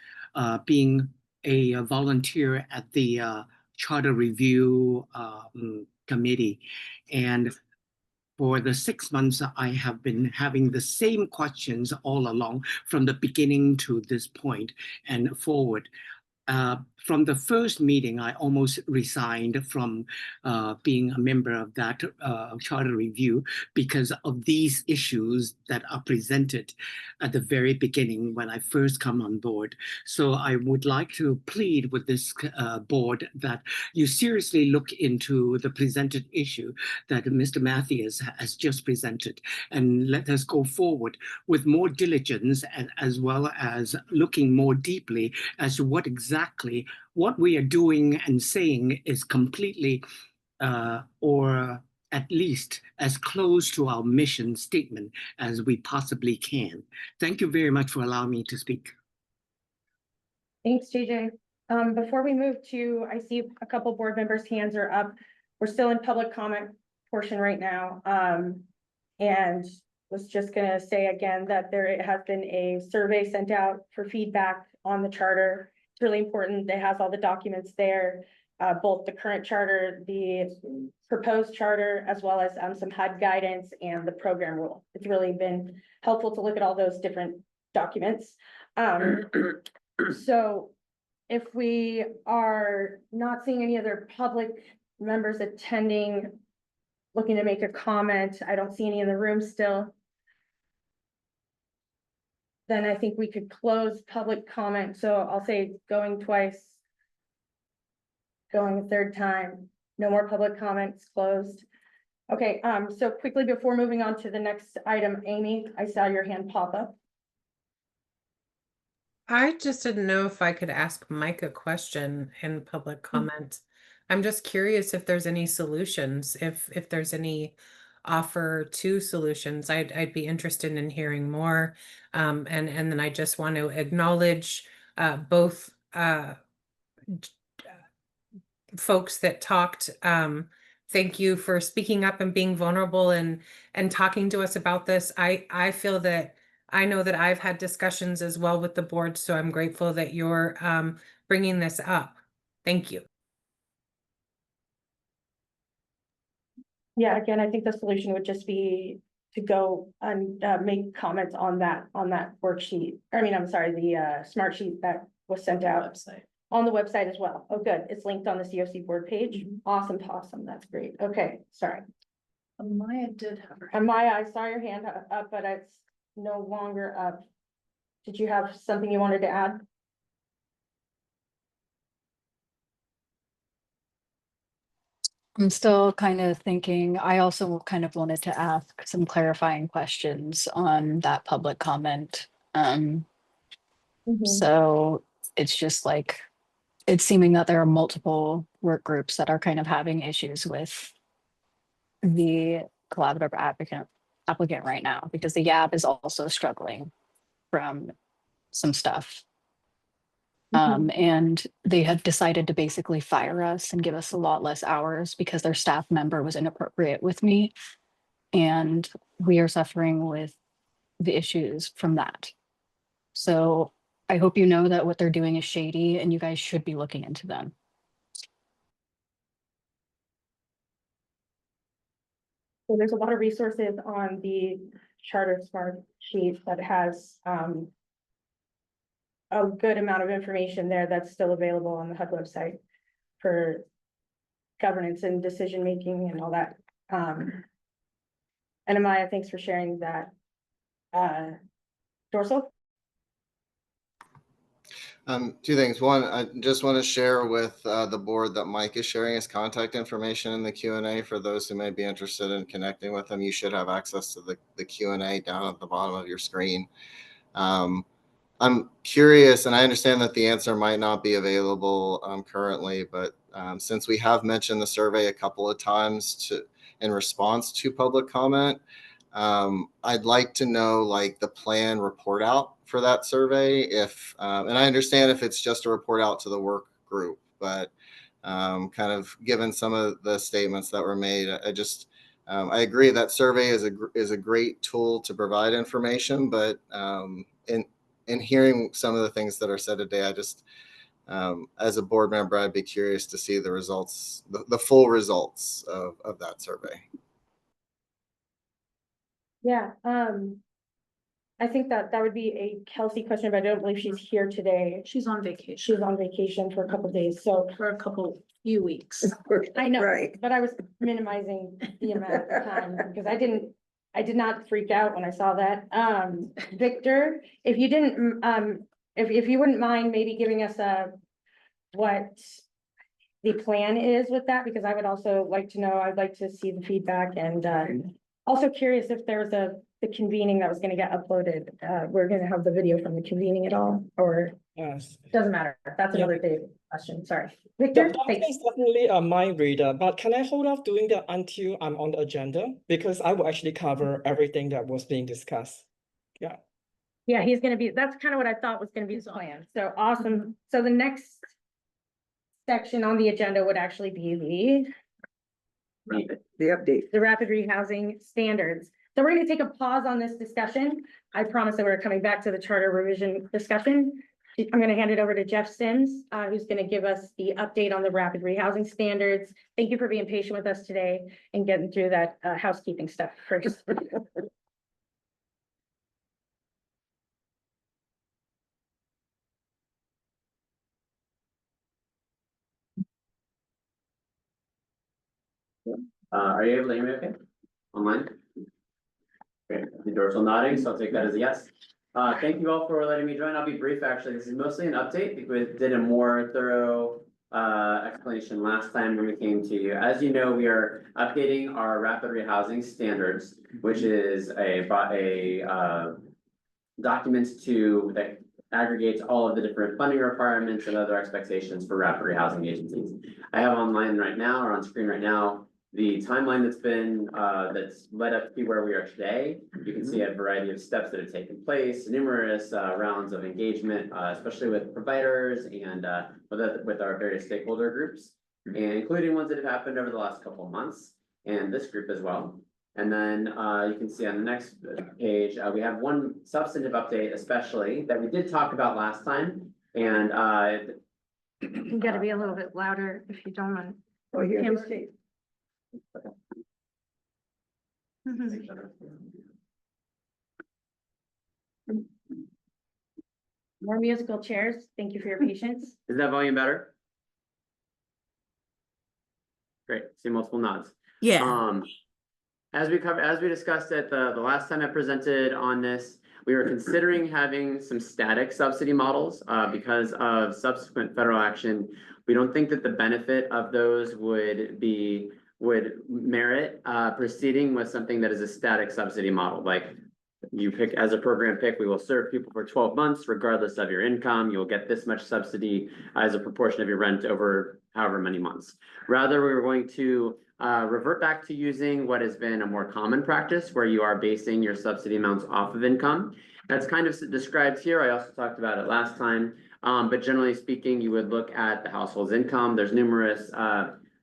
being a volunteer at the charter review committee. And for the 6 months, I have been having the same questions all along from the beginning to this point and forward. From the first meeting, I almost resigned from being a member of that charter review because of these issues that are presented at the very beginning when I first come on board. So I would like to plead with this board that you seriously look into the presented issue that Mr. Mathewson has just presented, and let us go forward with more diligence and as well as looking more deeply as to what exactly what we are doing and saying is completely or at least as close to our mission statement as we possibly can. Thank you very much for allowing me to speak. Thanks, JJ. Before we move to, I see a couple board members' hands are up. We're still in public comment portion right now. And was just gonna say again that there has been a survey sent out for feedback on the charter. It's really important. It has all the documents there, both the current charter, the proposed charter, as well as some HUD guidance and the program rule. It's really been helpful to look at all those different documents. So if we are not seeing any other public members attending, looking to make a comment, I don't see any in the room still. Then I think we could close public comment. So I'll say going twice, going a third time, no more public comments, closed. Okay, so quickly before moving on to the next item, Amy, I saw your hand pop up. I just didn't know if I could ask Mike a question in public comment. I'm just curious if there's any solutions, if there's any offer to solutions. I'd be interested in hearing more. And then I just want to acknowledge both folks that talked. Thank you for speaking up and being vulnerable and talking to us about this. I feel that I know that I've had discussions as well with the board, so I'm grateful that you're bringing this up. Thank you. Yeah, again, I think the solution would just be to go and make comments on that worksheet. I mean, I'm sorry, the smart sheet that was sent out on the website as well. Oh, good. It's linked on the CoC board page. Awesome. That's great. Okay, sorry. Maya did have her. And Maya, I saw your hand up, but it's no longer up. Did you have something you wanted to add? I'm still kind of thinking, I also kind of wanted to ask some clarifying questions on that public comment. So it's just like, it's seeming that there are multiple work groups that are kind of having issues with the collaborative applicant right now, because the YAB is also struggling from some stuff. And they have decided to basically fire us and give us a lot less hours because their staff member was inappropriate with me. And we are suffering with the issues from that. So I hope you know that what they're doing is shady and you guys should be looking into them. So there's a lot of resources on the charter smart sheet that has a good amount of information there that's still available on the HUD website for governance and decision making and all that. And Amaya, thanks for sharing that. Dorsal? Two things. One, I just want to share with the board that Mike is sharing his contact information in the Q&A for those who may be interested in connecting with him. You should have access to the Q&A down at the bottom of your screen. I'm curious, and I understand that the answer might not be available currently, but since we have mentioned the survey a couple of times in response to public comment, I'd like to know like the plan report out for that survey. If and I understand if it's just a report out to the work group, but kind of given some of the statements that were made, I agree that survey is a great tool to provide information, but in hearing some of the things that are said today, as a board member, I'd be curious to see the results, the full results of that survey. Yeah, I think that would be a Kelsey question, but I don't believe she's here today. She's on vacation. She's on vacation for a couple of days, so. For a few weeks. I know, Right. but I was minimizing the amount of time because I did not freak out when I saw that. Victor, if you didn't, if you wouldn't mind maybe giving us what the plan is with that, because I would also like to know, I'd like to see the feedback and also curious if there's the convening that was gonna get uploaded. We're gonna have the video from the convening at all, or Yes. doesn't matter. That's Yeah. another day question, sorry. The Victor, doctor thanks. is definitely a mind reader, but can I hold off doing that until I'm on the agenda? Because I will actually cover everything that was being discussed. Yeah. Yeah, he's gonna be, that's kind of what I thought was gonna be the plan. So awesome. So the next section on the agenda would actually be The update. the rapid rehousing standards. So we're gonna take a pause on this discussion. I promise that we're coming back to the charter revision discussion. I'm gonna hand it over to Jeff Sims, who's gonna give us the update on the rapid rehousing standards. Thank you for being patient with us today and getting through that housekeeping stuff first. Are you able to hear me okay? Online? Okay, the dorsal nodding, so I'll take that as a yes. Thank you all for letting me join. I'll be brief, actually. This is mostly an update because we did a more thorough explanation last time when we came to you. As you know, we are updating our rapid rehousing standards, which is a document that aggregates all of the different funding requirements and other expectations for rapid rehousing agencies. I have online right now, or on screen right now, the timeline that's been, that's led up to where we are today. You can see a variety of steps that have taken place, numerous rounds of engagement, especially with providers and with our various stakeholder groups, and including ones that have happened over the last couple of months, and this group as well. And then you can see on the next page, we have one substantive update, especially that we did talk about last time, and You gotta be a little bit louder if you don't mind. Oh, here, Camera. this tape. More musical chairs. Thank you for your patience. Is that volume better? Great, see multiple nods. Yeah. As we discussed at the last time I presented on this, we were considering having some static subsidy models, because of subsequent federal action. We don't think that the benefit of those would merit, proceeding with something that is a static subsidy model, like you pick as a program pick, we will serve people for 12 months, regardless of your income. You'll get this much subsidy as a proportion of your rent over however many months. Rather, we were going to revert back to using what has been a more common practice, where you are basing your subsidy amounts off of income. That's kind of described here. I also talked about it last time. But generally speaking, you would look at the household's income. There's numerous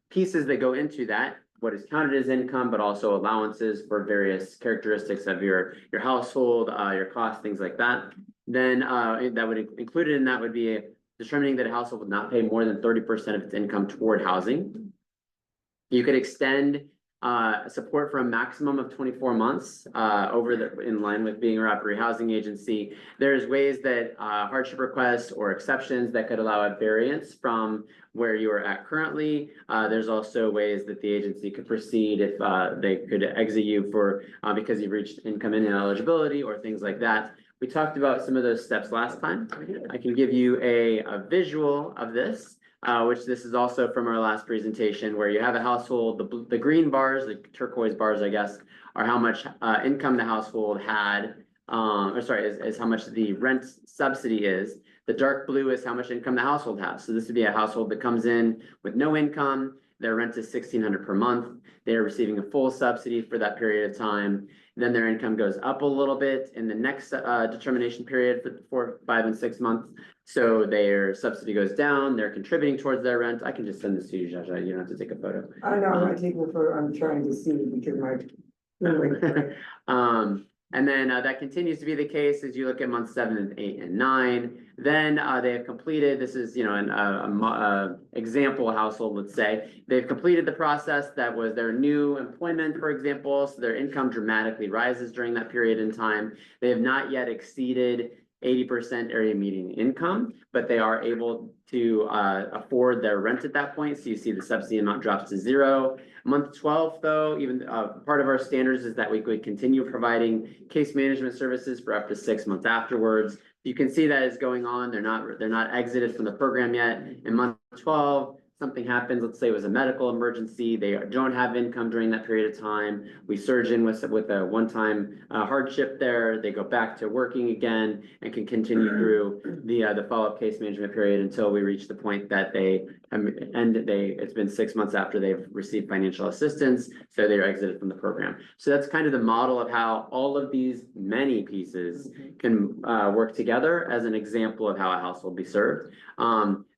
pieces that go into that, what is counted as income, but also allowances for various characteristics of your household, your costs, things like that. Then that would included in that would be determining that a household would not pay more than 30% of its income toward housing. You could extend support for a maximum of 24 months in line with being a rapid rehousing agency. There's ways that hardship requests or exceptions that could allow a variance from where you are at currently. There's also ways that the agency could proceed if they could exit you for because you've reached income ineligibility or things like that. We talked about some of those steps last time. I can give you a visual of this. Which this is also from our last presentation, where you have a household, the green bars, the turquoise bars, I guess, are how much income the household had, is how much the rent subsidy is. The dark blue is how much income the household has. So this would be a household that comes in with no income, their rent is $1,600 per month. They're receiving a full subsidy for that period of time. Then their income goes up a little bit in the next determination period for 4, 5, and 6 months. So their subsidy goes down, they're contributing towards their rent. I can just send this to you, Zsa Zsa. You don't have to take a photo. I know, I'm taking a photo, I'm trying to see because my. And then that continues to be the case as you look at months 7 and 8 and 9. Then they have completed, this is, an example household, let's say. They've completed the process that was their new employment, for example, so their income dramatically rises during that period in time. They have not yet exceeded 80% area median income, but they are able to afford their rent at that point. So you see the subsidy amount drops to 0. Month 12, though, even part of our standards is that we could continue providing case management services for up to 6 months afterwards. You can see that is going on. They're not exited from the program yet. In month 12, something happens, let's say it was a medical emergency, they don't have income during that period of time. We surge in with a one-time hardship there. They go back to working again and can continue through the follow-up case management period until we reach the point that it's been 6 months after they've received financial assistance, so they're exited from the program. So that's kind of the model of how all of these many pieces can work together as an example of how a house will be served.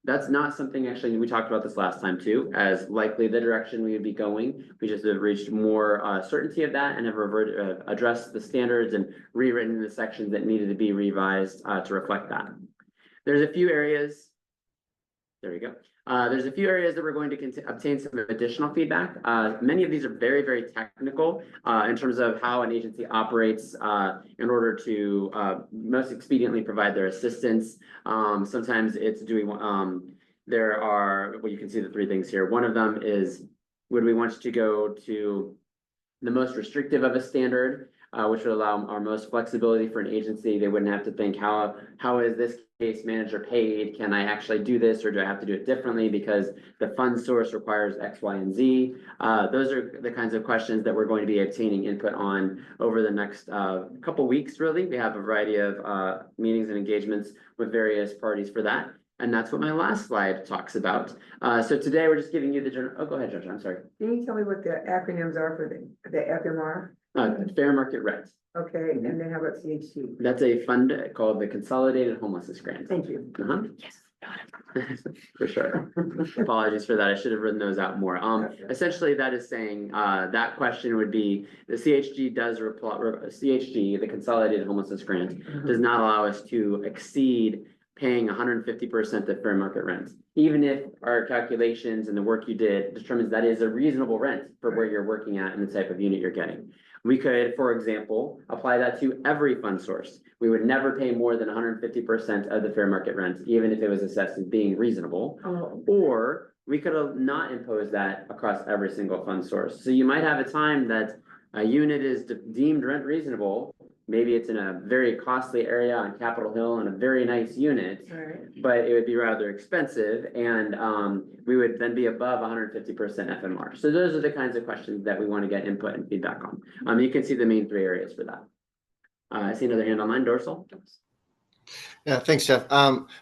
That's not something, actually, we talked about this last time too, as likely the direction we would be going. We just have reached more certainty of that and have addressed the standards and rewritten the sections that needed to be revised to reflect that. There's a few areas, there we go. There's a few areas that we're going to obtain some additional feedback. Many of these are very, very technical in terms of how an agency operates in order to most expediently provide their assistance. Sometimes it's there are, well, you can see the 3 things here. One of them is, would we want to go to the most restrictive of a standard, which would allow our most flexibility for an agency? They wouldn't have to think, how is this case manager paid? Can I actually do this, or do I have to do it differently because the fund source requires X, Y, and Z? Those are the kinds of questions that we're going to be obtaining input on over the next couple weeks, really. We have a variety of meetings and engagements with various parties for that. And that's what my last slide talks about. So today we're just giving you the general, oh, go ahead, Judge, I'm sorry. Can you tell me what the acronyms are for the FMR? Fair market rent. Okay, and then how about CHG? That's a fund called the Consolidated Homelessness Grant. Thank you. Yes. For sure. Apologies for that. I should have written those out more. Essentially, that is saying that question would be the CHG does CHG, the Consolidated Homelessness Grant, does not allow us to exceed paying 150% of fair market rent, even if our calculations and the work you did determines that is a reasonable rent for where you're working at and the type of unit you're getting. We could, for example, apply that to every fund source. We would never pay more than 150% of the fair market rent, even if it was assessed as being reasonable. Or we could not impose that across every single fund source. So you might have a time that a unit is deemed rent reasonable. Maybe it's in a very costly area on Capitol Hill and a very nice unit, but it would be rather expensive, and we would then be above 150% FMR. So those are the kinds of questions that we want to get input and feedback on. You can see the main 3 areas for that. I see another hand online, Dorsal. Yeah, thanks, Jeff.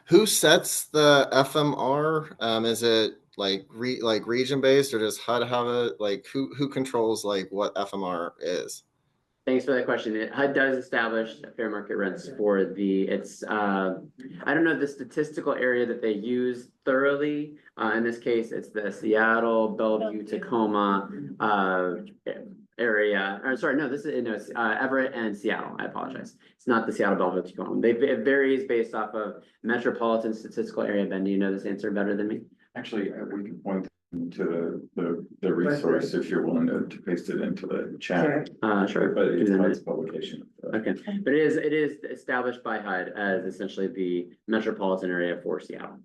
Who sets the FMR? Is it like region based, or does HUD have it? Like who controls like what FMR is? Thanks for that question. HUD does establish fair market rents for I don't know the statistical area that they use thoroughly. In this case, it's the Seattle, Bellevue, Tacoma area. Or sorry, no, it's Everett and Seattle. I apologize. It's not the Seattle, Bellevue, Tacoma. It varies based off of metropolitan statistical area. Ben, do you know this answer better than me? Actually, we can point to the resource if you're willing to paste it into the chat. Sure. But it's HUD's publication. Okay, but it is established by HUD as essentially the metropolitan area for Seattle.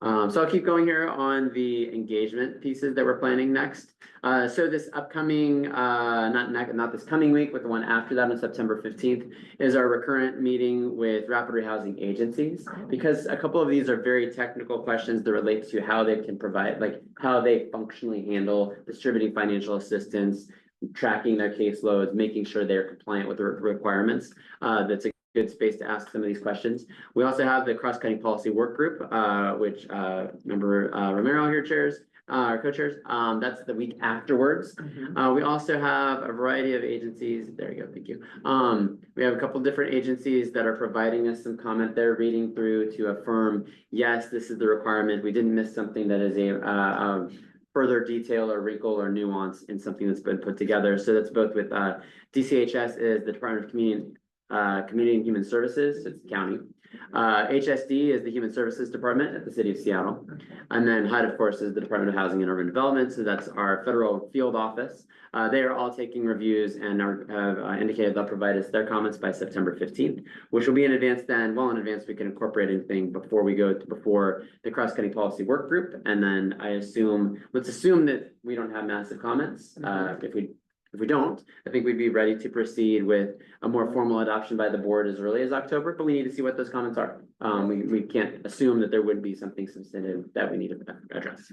So I'll keep going here on the engagement pieces that we're planning next. So this upcoming, not this coming week, but the one after that on September 15th is our recurrent meeting with rapid rehousing agencies, because a couple of these are very technical questions that relate to how they can provide, like how they functionally handle distributing financial assistance, tracking their caseloads, making sure they're compliant with the requirements. That's a good space to ask some of these questions. We also have the cross-cutting policy work group, which Member Romero here chairs, our co-chairs. That's the week afterwards. We also have a variety of agencies. There you go, thank you. We have a couple different agencies that are providing us some comment they're reading through to affirm, yes, this is the requirement. We didn't miss something that is a further detail or wrinkle or nuance in something that's been put together. So that's both with DCHS is the Department of Community and Human Services, it's the county. HSD is the Human Services Department at the City of Seattle. And then HUD, of course, is the Department of Housing and Urban Development. So that's our federal field office. They are all taking reviews and have indicated they'll provide us their comments by September 15th, which will be in advance then, well in advance, we can incorporate anything before we go to before the cross-cutting policy work group. And then let's assume that we don't have massive comments. If we don't, I think we'd be ready to proceed with a more formal adoption by the board as early as October, but we need to see what those comments are. We can't assume that there would be something substantive that we need to address.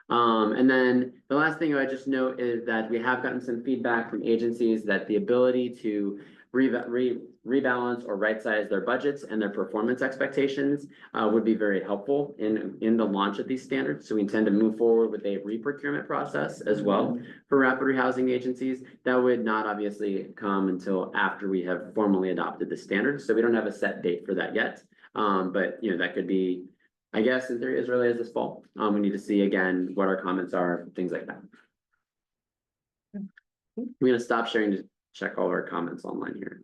And then the last thing I just note is that we have gotten some feedback from agencies that the ability to rebalance or right-size their budgets and their performance expectations would be very helpful in the launch of these standards. So we intend to move forward with a re-procurement process as well for rapid rehousing agencies. That would not obviously come until after we have formally adopted the standards. So we don't have a set date for that yet. But that could be, I guess, in theory, as early as this fall. We need to see again what our comments are, things like that. I'm gonna stop sharing to check all of our comments online here.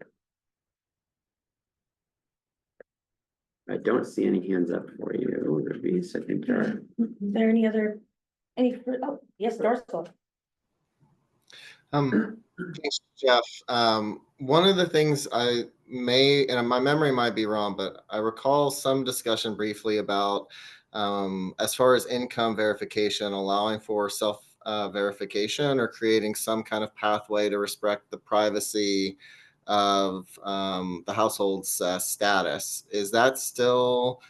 I don't see any hands up for you, Ruby, so I think there are. Is there oh, yes, Dorsal. Thanks, Jeff. One of the things I may, and my memory might be wrong, but I recall some discussion briefly about as far as income verification, allowing for self verification or creating some kind of pathway to respect the privacy of the household's status. Is that still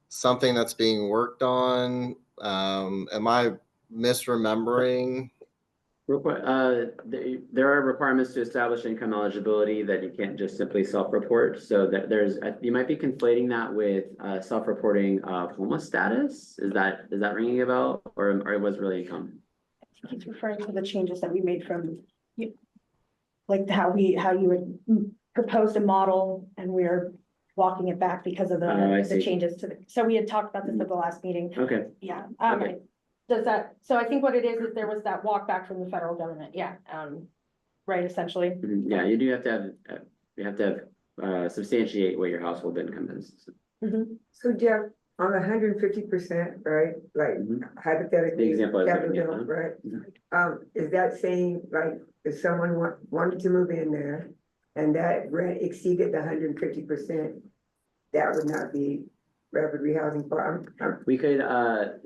something that's being worked on? Am I misremembering? Real quick, there are requirements to establish income eligibility that you can't just simply self-report. So that you might be conflating that with self-reporting of homeless status. Is that ringing a bell, or it was really income? I think he's referring to the changes that we made from, like how you had proposed a model and we're walking it back because of the changes to so we had talked about this at the last meeting. Okay. Yeah. Okay. So I think what it is there was that walk back from the federal government. Yeah. Right. Essentially. Yeah, you do have to have substantiate what your household income is. So Jeff, on 150%, right? Like hypothetically, The example I was looking at, capital, right? Is that saying like if someone wanted to move in there and that rent exceeded the 150%, that would not be rapid rehousing for? We could,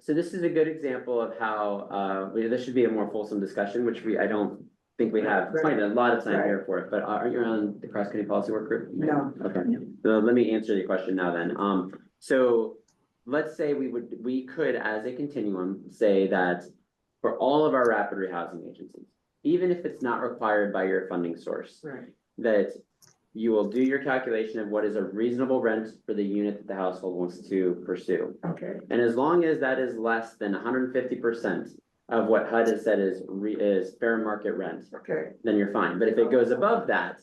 so this is a good example of how, this should be a more fulsome discussion, which I don't think we have quite a lot of time here for it, but aren't you on the cross-cutting policy work group? No. Okay, so let me answer your question now then. So let's say we could, as a continuum, say that for all of our rapid rehousing agencies, even if it's not required by your funding source, that you will do your calculation of what is a reasonable rent for the unit that the household wants to pursue. Okay. And as long as that is less than 150% of what HUD has said is fair market rent, then you're fine. But if it goes above that,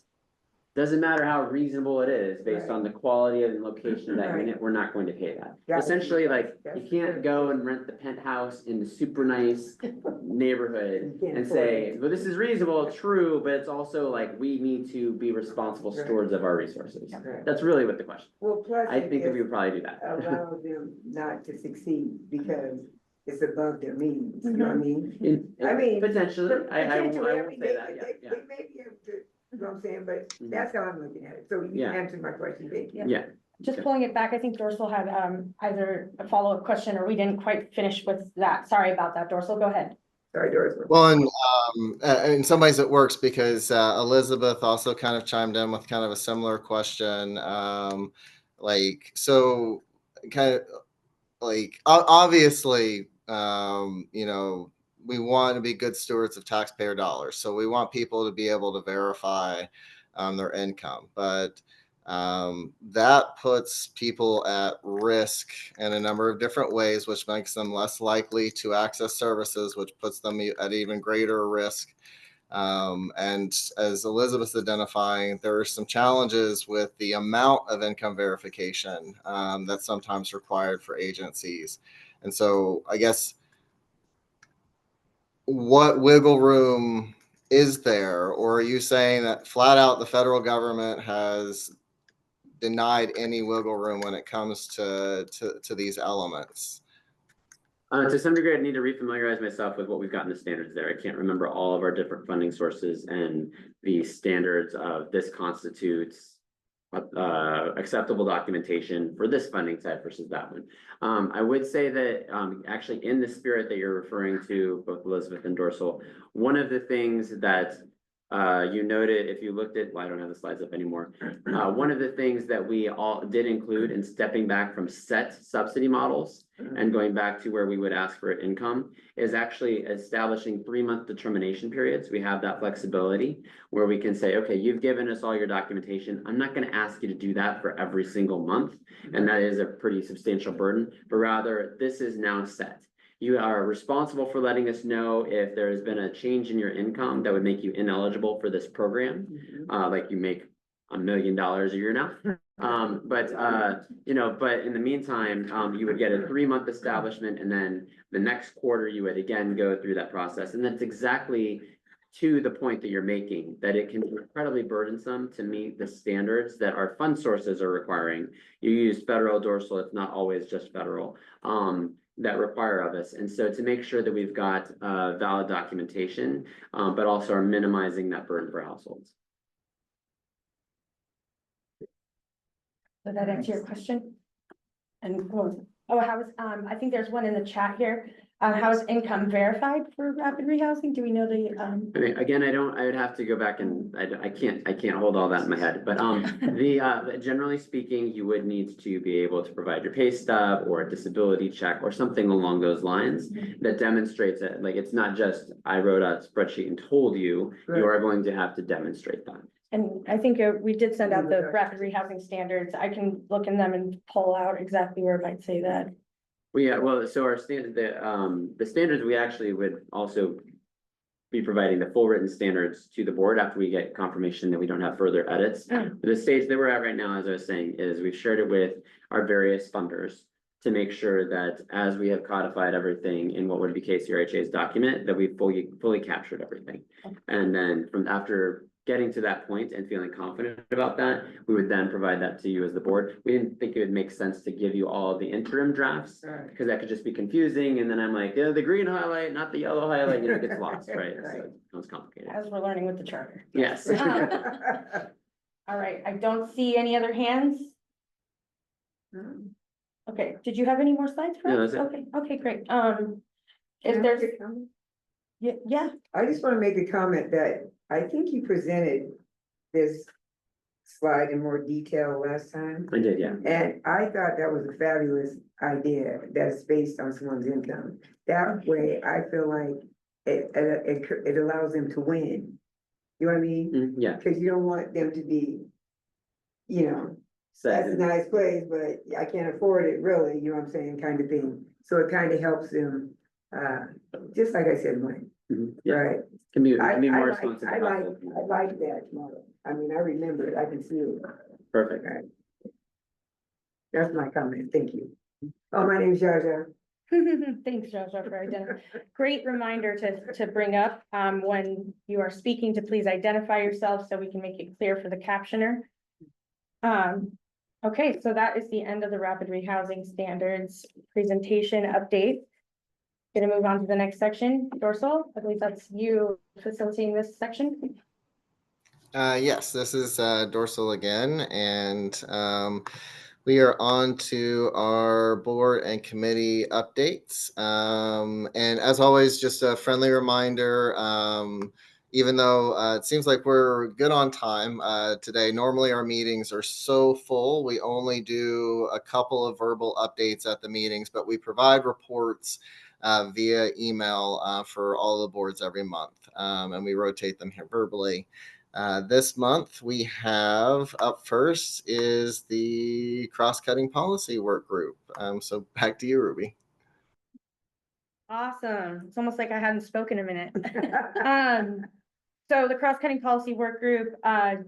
doesn't matter how reasonable it is based on the quality and location of that unit, we're not going to pay that. Essentially, like, you can't go and rent the penthouse in the super nice neighborhood and say, well, this is reasonable, true, but it's also like, we need to be responsible stewards of our resources. That's really what the question. Well, plus I think that we would probably do that. allow them not to succeed because it's above their means. You know what I mean? I mean, potentially, I won't say that. They may be able to. You know what I'm saying, but that's how I'm looking at it. So you answered my question, thank you. Yeah. Just pulling it back, I think Dorsal had either a follow-up question or we didn't quite finish with that. Sorry about that, Dorsal. Go ahead. Sorry, Dorsal. Well, and in some ways it works because Elizabeth also kind of chimed in with kind of a similar question. Like, so kind of like, obviously, you know, we want to be good stewards of taxpayer dollars. So we want people to be able to verify their income, but that puts people at risk in a number of different ways, which makes them less likely to access services, which puts them at even greater risk. And as Elizabeth's identifying, there are some challenges with the amount of income verification that's sometimes required for agencies. And so I guess what wiggle room is there, or are you saying that flat out the federal government has denied any wiggle room when it comes to these elements? To some degree, I need to refamiliarize myself with what we've got in the standards there. I can't remember all of our different funding sources and the standards of this constitutes acceptable documentation for this funding type versus that one. I would say that actually in the spirit that you're referring to, both Elizabeth and Dorsal, one of the things that you noted, if you looked at, well, I don't have the slides up anymore. One of the things that we all did include in stepping back from set subsidy models and going back to where we would ask for income is actually establishing 3-month determination periods. We have that flexibility where we can say, okay, you've given us all your documentation. I'm not going to ask you to do that for every single month. And that is a pretty substantial burden, but rather this is now set. You are responsible for letting us know if there has been a change in your income that would make you ineligible for this program. Like you make $1 million a year now. You know, but in the meantime, you would get a 3-month establishment, and then the next quarter you would again go through that process. And that's exactly to the point that you're making, that it can be incredibly burdensome to meet the standards that our fund sources are requiring. You use federal, Dorsal, it's not always just federal. That require of us. And so to make sure that we've got valid documentation, but also are minimizing that burden for households. Did that answer your question? And how is, I think there's one in the chat here. How is income verified for rapid rehousing? Do we know the, I mean, again, I would have to go back and I can't hold all that in my head, but generally speaking, you would need to be able to provide your pay stub or a disability check or something along those lines that demonstrates it. Like, it's not just, I wrote a spreadsheet and told you, you are going to have to demonstrate that. and I think we did send out the rapid rehousing standards. I can look in them and pull out exactly where it might say that. Well, yeah, well, so our the standards, we actually would also be providing the full written standards to the board after we get confirmation that we don't have further edits. The stage that we're at right now, as I was saying, is we've shared it with our various funders to make sure that as we have codified everything in what would be KCRHA's document, that we've fully captured everything. And then from after getting to that point and feeling confident about that, we would then provide that to you as the board. We didn't think it would make sense to give you all of the interim drafts because that could just be confusing. And then I'm like, yeah, the green highlight, not the yellow highlight, you know, it gets lost, right? So it becomes complicated. As we're learning with the charter. Yes. All right, I don't see any other hands. Okay, did you have any more slides for No, us? that's it. Okay, great. Can If I there's, make a comment? yeah, I just want to make a comment that I think you presented this slide in more detail last time. I did, yeah. And I thought that was a fabulous idea that's based on someone's income. That way, I feel like it allows them to win. You know what I mean? Yeah. Because you don't want them to be, you know, that's a nice place, but I can't afford it really, you know what I'm saying, kind of thing. So it kind of helps them, just like I said, money, Yeah. right? Can be I more like responsive. that model. I mean, I remember it, I can see it. Perfect. Right. That's my comment, thank you. Oh, my name's Zsa Zsa. thanks, Zsa Zsa, for identifying. Great reminder to bring up, when you are speaking, to please identify yourself so we can make it clear for the captioner. Okay, so that is the end of the rapid rehousing standards presentation update. Gonna move on to the next section. Dorsal, I believe that's you facilitating this section. Yes, this is Dorsal again, and we are on to our board and committee updates. And as always, just a friendly reminder, even though it seems like we're good on time today, normally our meetings are so full, we only do a couple of verbal updates at the meetings, but we provide reports via email for all the boards every month, and we rotate them here verbally. This month we have up first is the cross-cutting policy work group. So back to you, Ruby. Awesome. It's almost like I hadn't spoken a minute. So the cross-cutting policy work group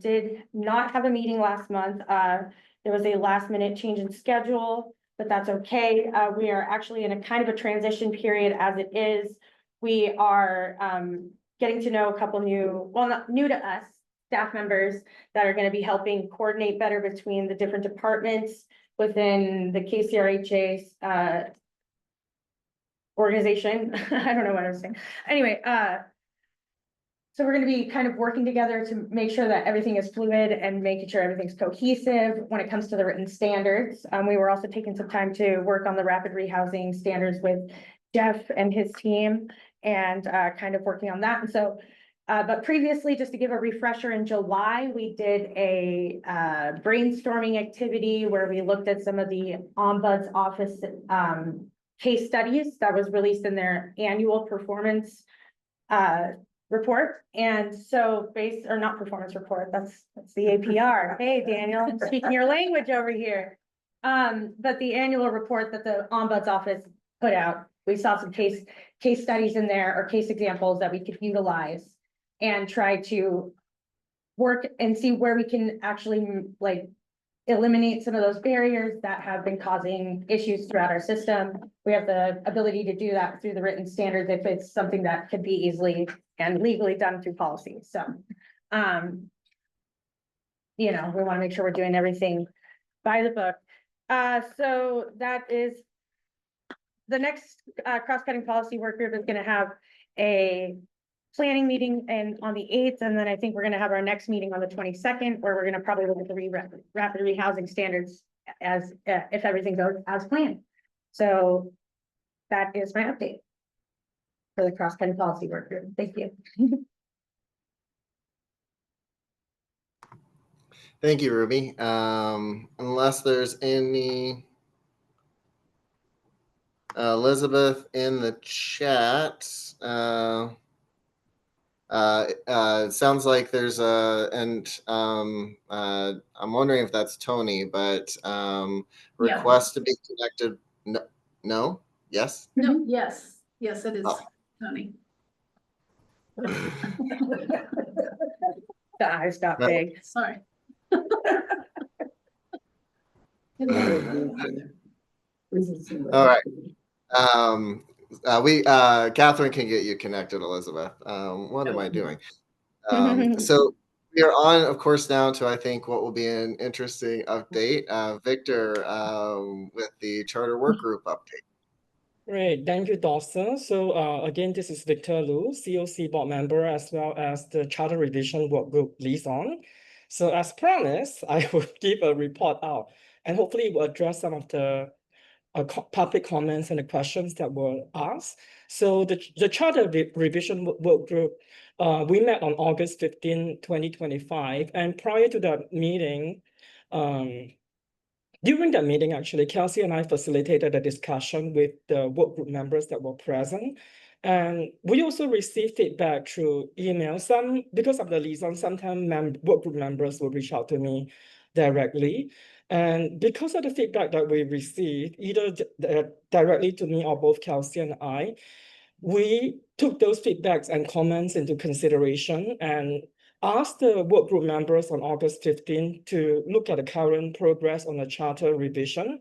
did not have a meeting last month. There was a last minute change in schedule, but that's okay. We are actually in a kind of a transition period as it is. We are getting to know a couple new, well, not new to us, staff members that are gonna be helping coordinate better between the different departments within the KCRHA's organization. I don't know what I was saying. Anyway, so we're gonna be kind of working together to make sure that everything is fluid and making sure everything's cohesive when it comes to the written standards. We were also taking some time to work on the rapid rehousing standards with Jeff and his team and kind of working on that. And so, but previously, just to give a refresher, in July, we did a brainstorming activity where we looked at some of the Ombuds Office case studies that was released in their annual performance report. And so or not performance report, that's the APR. Hey, Daniel, I'm speaking your language over here. But the annual report that the Ombuds Office put out, we saw some case studies in there or case examples that we could utilize and try to work and see where we can actually like eliminate some of those barriers that have been causing issues throughout our system. We have the ability to do that through the written standards if it's something that could be easily and legally done through policy. So, you know, we want to make sure we're doing everything by the book. So that is the next cross-cutting policy work group is going to have a planning meeting and on the 8th, and then I think we're going to have our next meeting on the 22nd, where we're going to probably look at the rapid rehousing standards as if everything goes as planned. So that is my update for the cross-cutting policy work group. Thank you. Thank you, Ruby. Unless there's any Elizabeth in the chat. It sounds like there's I'm wondering if that's Tony, but request to be connected. No? Yes? No, yes, it is, Tony. The eyes got big. Sorry. All right. Catherine can get you connected, Elizabeth. What am I doing? So we are on, of course, now to, I think, what will be an interesting update. Victor, with the charter work group update. Great, thank you, Dawson. So again, this is Victor Liu, CoC board member, as well as the charter revision work group liaison. So as promised, I will give a report out and hopefully will address some of the public comments and the questions that were asked. So the charter revision work group, we met on August 15, 2025. And prior to that meeting, during that meeting, actually, Kelsey and I facilitated a discussion with the work group members that were present. And we also received feedback through email. Because of the liaison, sometimes work group members will reach out to me directly. And because of the feedback that we received, either directly to me or both Kelsey and I, we took those feedbacks and comments into consideration and asked the work group members on August 15 to look at the current progress on the charter revision.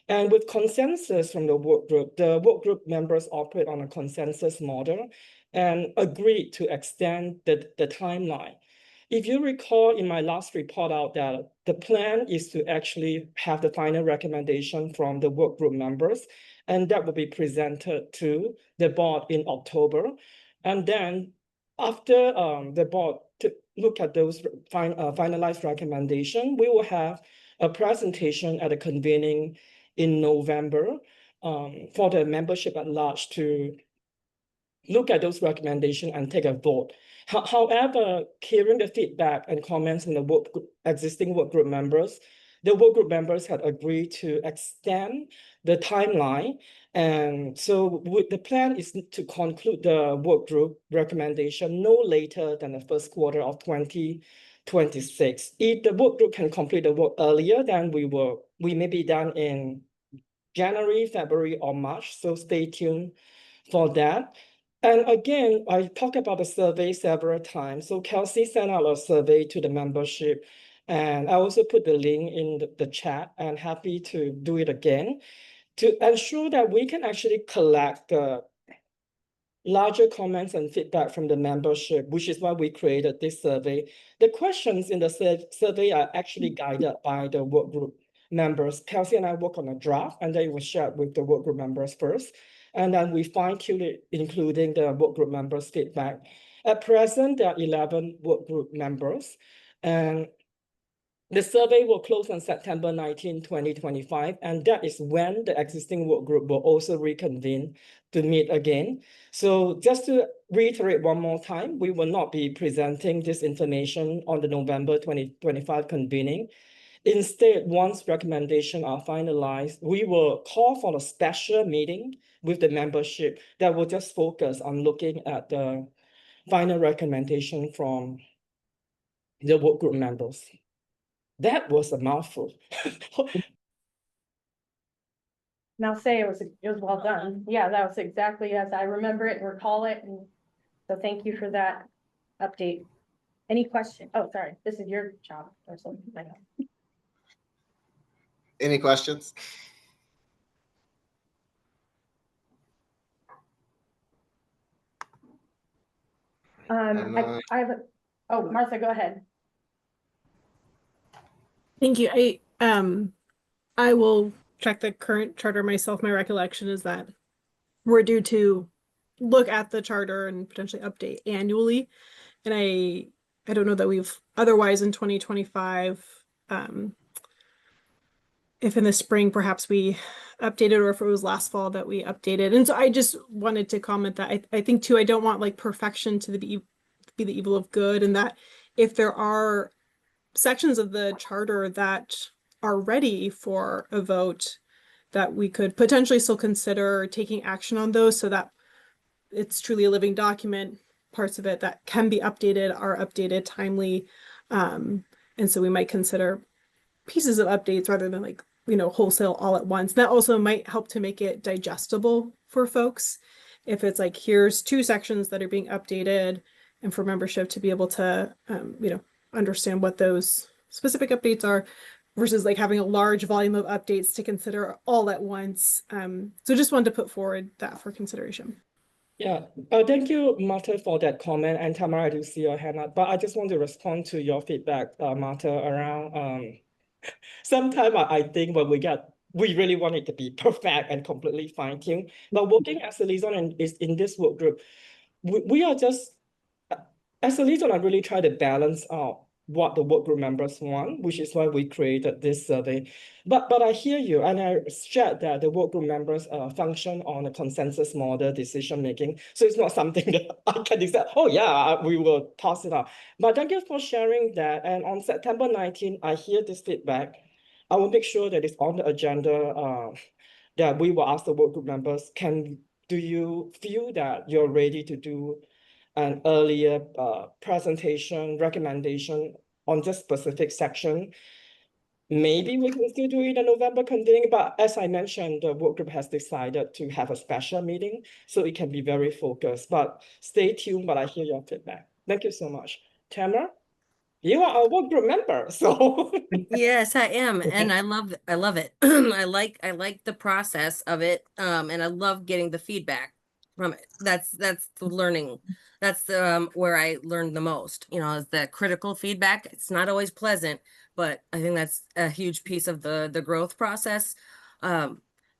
And with consensus from the work group members operate on a consensus model and agreed to extend the timeline. If you recall in my last report out that the plan is to actually have the final recommendation from the work group members, and that will be presented to the board in October. And then after the board to look at those finalized recommendation, we will have a presentation at a convening in November for the membership at large to look at those recommendations and take a vote. However, hearing the feedback and comments from the existing work group members, the work group members had agreed to extend the timeline. And so the plan is to conclude the work group recommendation no later than the first quarter of 2026. If the work group can complete the work earlier, then we may be done in January, February, or March. So stay tuned for that. And again, I talked about the survey several times. So Kelsey sent out a survey to the membership, and I also put the link in the chat, and happy to do it again to ensure that we can actually collect the larger comments and feedback from the membership, which is why we created this survey. The questions in the survey are actually guided by the work group members. Kelsey and I work on a draft, and then it was shared with the work group members first. And then we fine-tune it, including the work group members' feedback. At present, there are 11 work group members, and the survey will close on September 19, 2025, and that is when the existing work group will also reconvene to meet again. So just to reiterate one more time, we will not be presenting this information on the November 2025 convening. Instead, once recommendations are finalized, we will call for a special meeting with the membership that will just focus on looking at the final recommendation from the work group members. That was a mouthful. Now say it was well done. Yeah, that was exactly as I remember it and recall it. And so thank you for that update. Any question? Oh, sorry, this is your job or something. Any questions? I have oh, Martha, go ahead. Thank you. I will check the current charter myself. My recollection is that we're due to look at the charter and potentially update annually. And I don't know that we've otherwise in 2025, if in the spring perhaps we updated, or if it was last fall that we updated. And so I just wanted to comment that I think too, I don't want like perfection to be the evil of good, and that if there are sections of the charter that are ready for a vote, that we could potentially still consider taking action on those so that it's truly a living document. Parts of it that can be updated are updated timely. And so we might consider pieces of updates rather than like, wholesale all at once. That also might help to make it digestible for folks. If it's like, here's 2 sections that are being updated, and for membership to be able to, understand what those specific updates are, versus like having a large volume of updates to consider all at once. So just wanted to put forward that for consideration. Yeah, thank you, Martha, for that comment. And Tamara, I do see your hand up, but I just want to respond to your feedback, Martha, around sometimes I think when we really want it to be perfect and completely fine-tuned. But working as a liaison in this work group, we are just, as a liaison, I really try to balance out what the work group members want, which is why we created this survey. But I hear you, and I shared that the work group members function on a consensus model decision making. So it's not something that I can decide, oh yeah, we will toss it out. But thank you for sharing that. And on September 19, I hear this feedback. I will make sure that it's on the agenda, that we will ask the work group members, do you feel that you're ready to do an earlier presentation, recommendation on this specific section? Maybe we can still do it in the November convening, but as I mentioned, the work group has decided to have a special meeting, so it can be very focused. But stay tuned, but I hear your feedback. Thank you so much. Tamara, you are a work group member, so. Yes, I am, and I love it. I like the process of it, and I love getting the feedback from it. That's the learning. That's the where I learned the most. Is the critical feedback. It's not always pleasant, but I think that's a huge piece of the growth process. But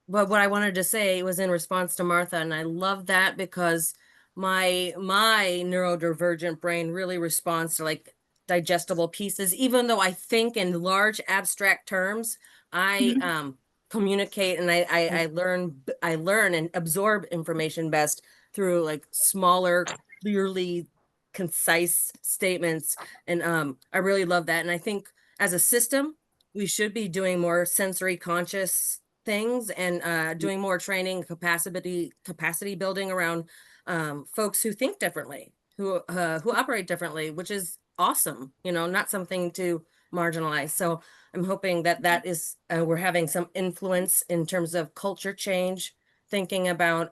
what I wanted to say was in response to Martha, and I love that because my neurodivergent brain really responds to like digestible pieces. Even though I think in large abstract terms, I communicate and I learn and absorb information best through like smaller, clearly concise statements. And I really love that. And I think as a system, we should be doing more sensory conscious things and doing more training, capacity building around folks who think differently, who operate differently, which is awesome, not something to marginalize. So I'm hoping that is we're having some influence in terms of culture change, thinking about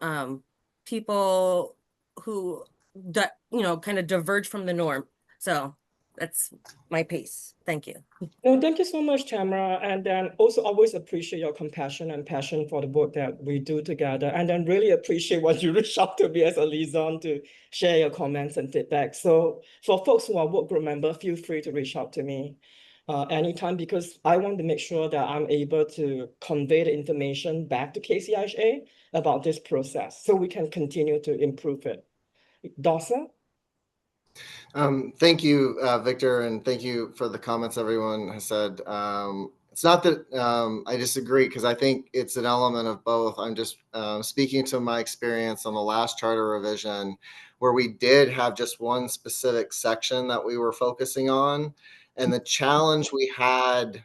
people who kind of diverge from the norm. So That's my piece. Thank you. No, thank you so much, Tamara. And then also always appreciate your compassion and passion for the work that we do together. And then really appreciate when you reach out to me as a liaison to share your comments and feedback. So for folks who are work group members, feel free to reach out to me anytime, because I want to make sure that I'm able to convey the information back to KCHA about this process so we can continue to improve it. Dawson? Thank you, Victor, and thank you for the comments everyone has said. It's not that I disagree, because I think it's an element of both. I'm just speaking to my experience on the last charter revision, where we did have just one specific section that we were focusing on. And the challenge we had,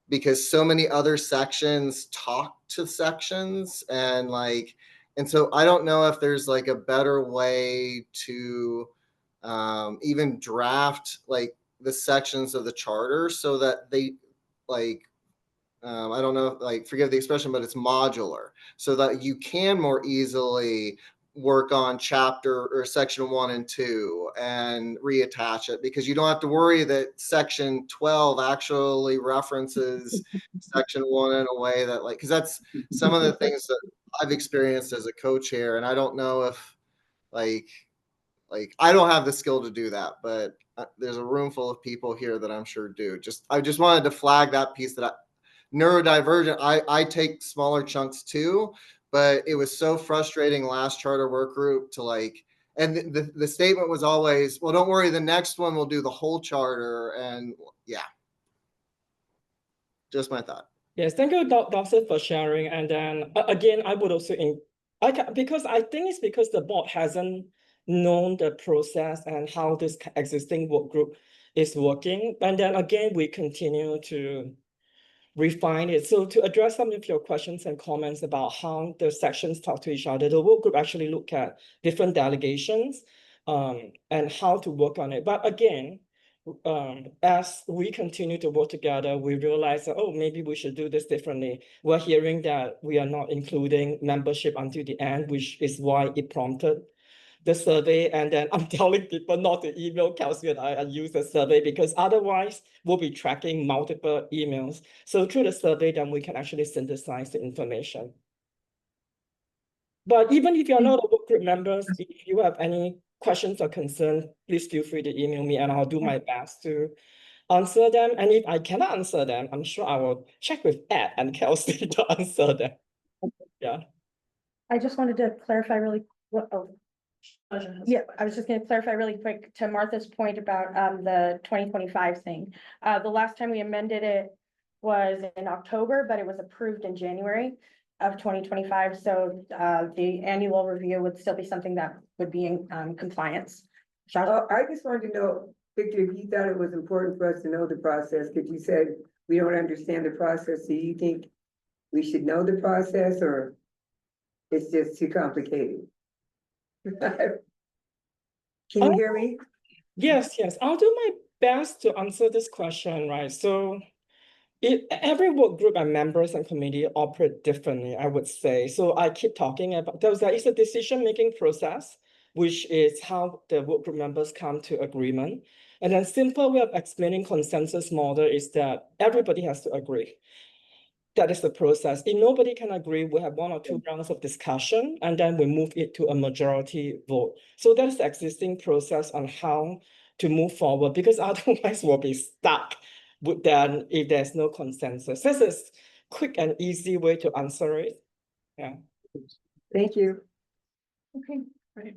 because so many other sections talk to sections, and so I don't know if there's like a better way to even draft like the sections of the charter so that they like I don't know, like, forgive the expression, but it's modular so that you can more easily work on chapter or section 1 and 2 and reattach it, because you don't have to worry that section 12 actually references section 1 in a way that, like, because that's some of the things that I've experienced as a co-chair, and I don't know if like I don't have the skill to do that, but there's a room full of people here that I'm sure do. I just wanted to flag that piece that neurodivergent, I take smaller chunks too, but it was so frustrating last charter work group to like, and the statement was always, well, don't worry, the next one will do the whole charter. And yeah, just my thought. Yes, thank you, Dawson, for sharing. And then again, I would also, because I think it's because the board hasn't known the process and how this existing work group is working. And then again, we continue to refine it. So to address some of your questions and comments about how the sections talk to each other, the work group actually look at different delegations and how to work on it. But again, as we continue to work together, we realize that, oh, maybe we should do this differently. We're hearing that we are not including membership until the end, which is why it prompted the survey. And then I'm telling people not to email Kelsey and I use the survey, because otherwise we'll be tracking multiple emails. So through the survey, then we can actually synthesize the information. But even if you're not a work group members, if you have any questions or concerns, please feel free to email me and I'll do my best to answer them. And if I cannot answer them, I'm sure I will check with Ed and Kelsey to answer them. Yeah. I just wanted to clarify really, yeah, I was just gonna clarify really quick to Martha's point about the 2025 thing. The last time we amended it was in October, but it was approved in January of 2025. So the annual review would still be something that would be in compliance. I just wanted to know, Victor, if you thought it was important for us to know the process, because you said we don't understand the process. Do you think we should know the process, or it's just too complicated? Can you hear me? Yes, I'll do my best to answer this question, right? So every work group and members and committee operate differently, I would say. So I keep talking about, there is a decision-making process, which is how the work group members come to agreement. And then simple way of explaining consensus model is that everybody has to agree. That is the process. If nobody can agree, we have 1 or 2 rounds of discussion, and then we move it to a majority vote. So that is the existing process on how to move forward, because otherwise we'll be stuck with that if there's no consensus. This is quick and easy way to answer it. Yeah. Thank you. Okay, right.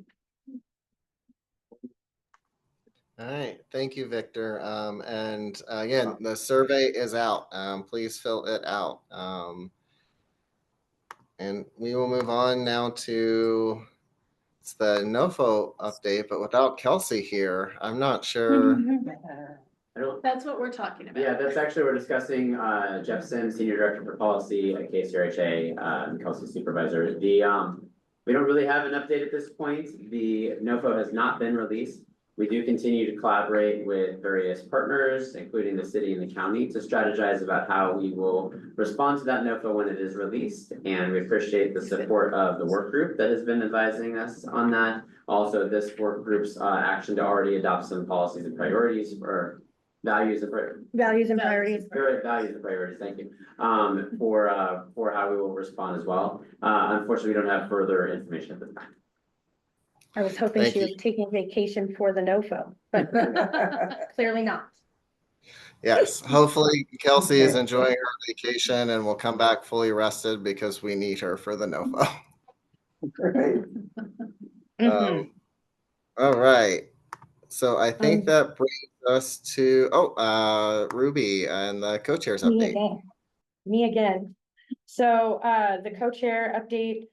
All right, thank you, Victor. And again, the survey is out. Please fill it out. And we will move on now to the NOFO update, but without Kelsey here, I'm not sure. That's what we're talking about. Yeah, that's actually, we're discussing Jeff Sims, Senior Director for Policy at KCRHA, and Kelsey Supervisor. We don't really have an update at this point. The NOFO has not been released. We do continue to collaborate with various partners, including the city and the county, to strategize about how we will respond to that NOFA when it is released. And we appreciate the support of the work group that has been advising us on that. Also, this work group's action to already adopt some policies and priorities or values and Values and priorities. values and priorities, thank you, for how we will respond as well. Unfortunately, we don't have further information at this time. I was hoping Thank she you. was taking vacation for the NOFO, but clearly not. Yes, hopefully Kelsey is enjoying her vacation and will come back fully rested because we need her for the NOFO. All right. So I think that brings us to, Ruby and the co-chairs update. Me again. So the co-chair update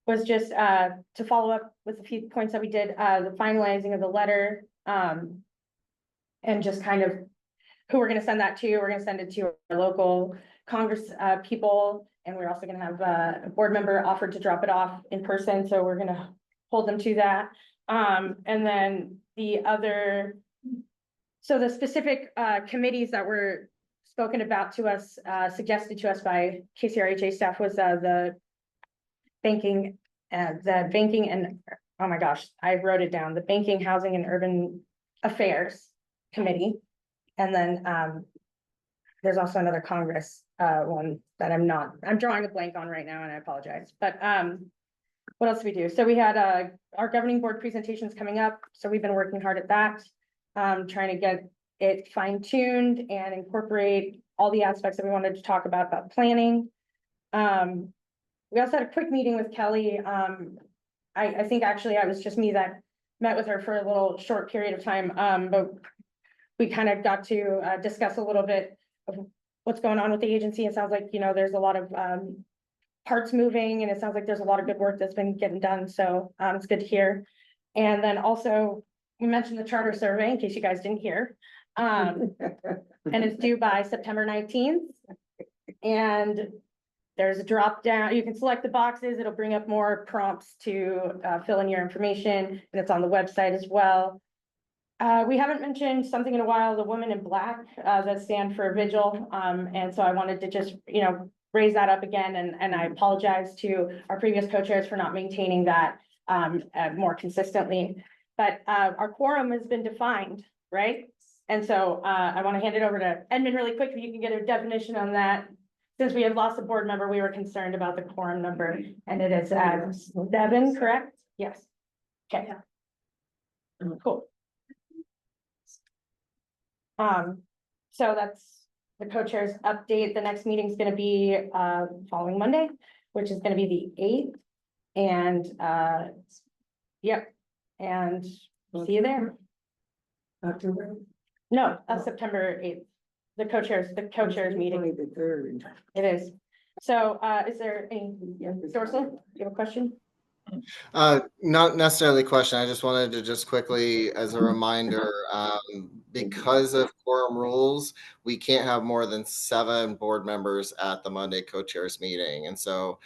was just to follow up with a few points that we did, the finalizing of the letter. And just kind of who we're gonna send that to. We're gonna send it to our local Congress people. And we're also gonna have a board member offered to drop it off in person. So we're gonna hold them to that. And then the other, so the specific committees that were spoken about to us, suggested to us by KCRHA staff was the banking and, oh my gosh, I wrote it down, the Banking, Housing and Urban Affairs Committee. And then there's also another Congress one that I'm drawing a blank on right now and I apologize. But what else did we do? So we had our governing board presentations coming up. So we've been working hard at that, trying to get it fine-tuned and incorporate all the aspects that we wanted to talk about planning. We also had a quick meeting with Kelly. I think actually it was just me that met with her for a little short period of time, but we kind of got to discuss a little bit of what's going on with the agency. It sounds like, there's a lot of parts moving and it sounds like there's a lot of good work that's been getting done. So it's good to hear. And then also we mentioned the charter survey in case you guys didn't hear. And it's due by September 19th. And there's a drop down, you can select the boxes, it'll bring up more prompts to fill in your information, and it's on the website as well. We haven't mentioned something in a while, the Women in Black that stand for Vigil. And so I wanted to just, raise that up again, and I apologize to our previous co-chairs for not maintaining that more consistently. But our quorum has been defined, right? And so I want to hand it over to Edmund really quick, if you can get a definition on that. Since we had lost a board member, we were concerned about the quorum number, and it is 7, correct? Yes. Okay. Cool. So that's the co-chair's update. The next meeting is going to be following Monday, which is going to be the 8th. And yep. And see you there. October? No, September 8th. The co-chairs meeting. Only the 3rd. It is. So is there any, Dorsa, you have a question? Not necessarily a question. I just wanted to just quickly, as a reminder, because of quorum rules, we can't have more than 7 board members at the Monday co-chairs meeting. And so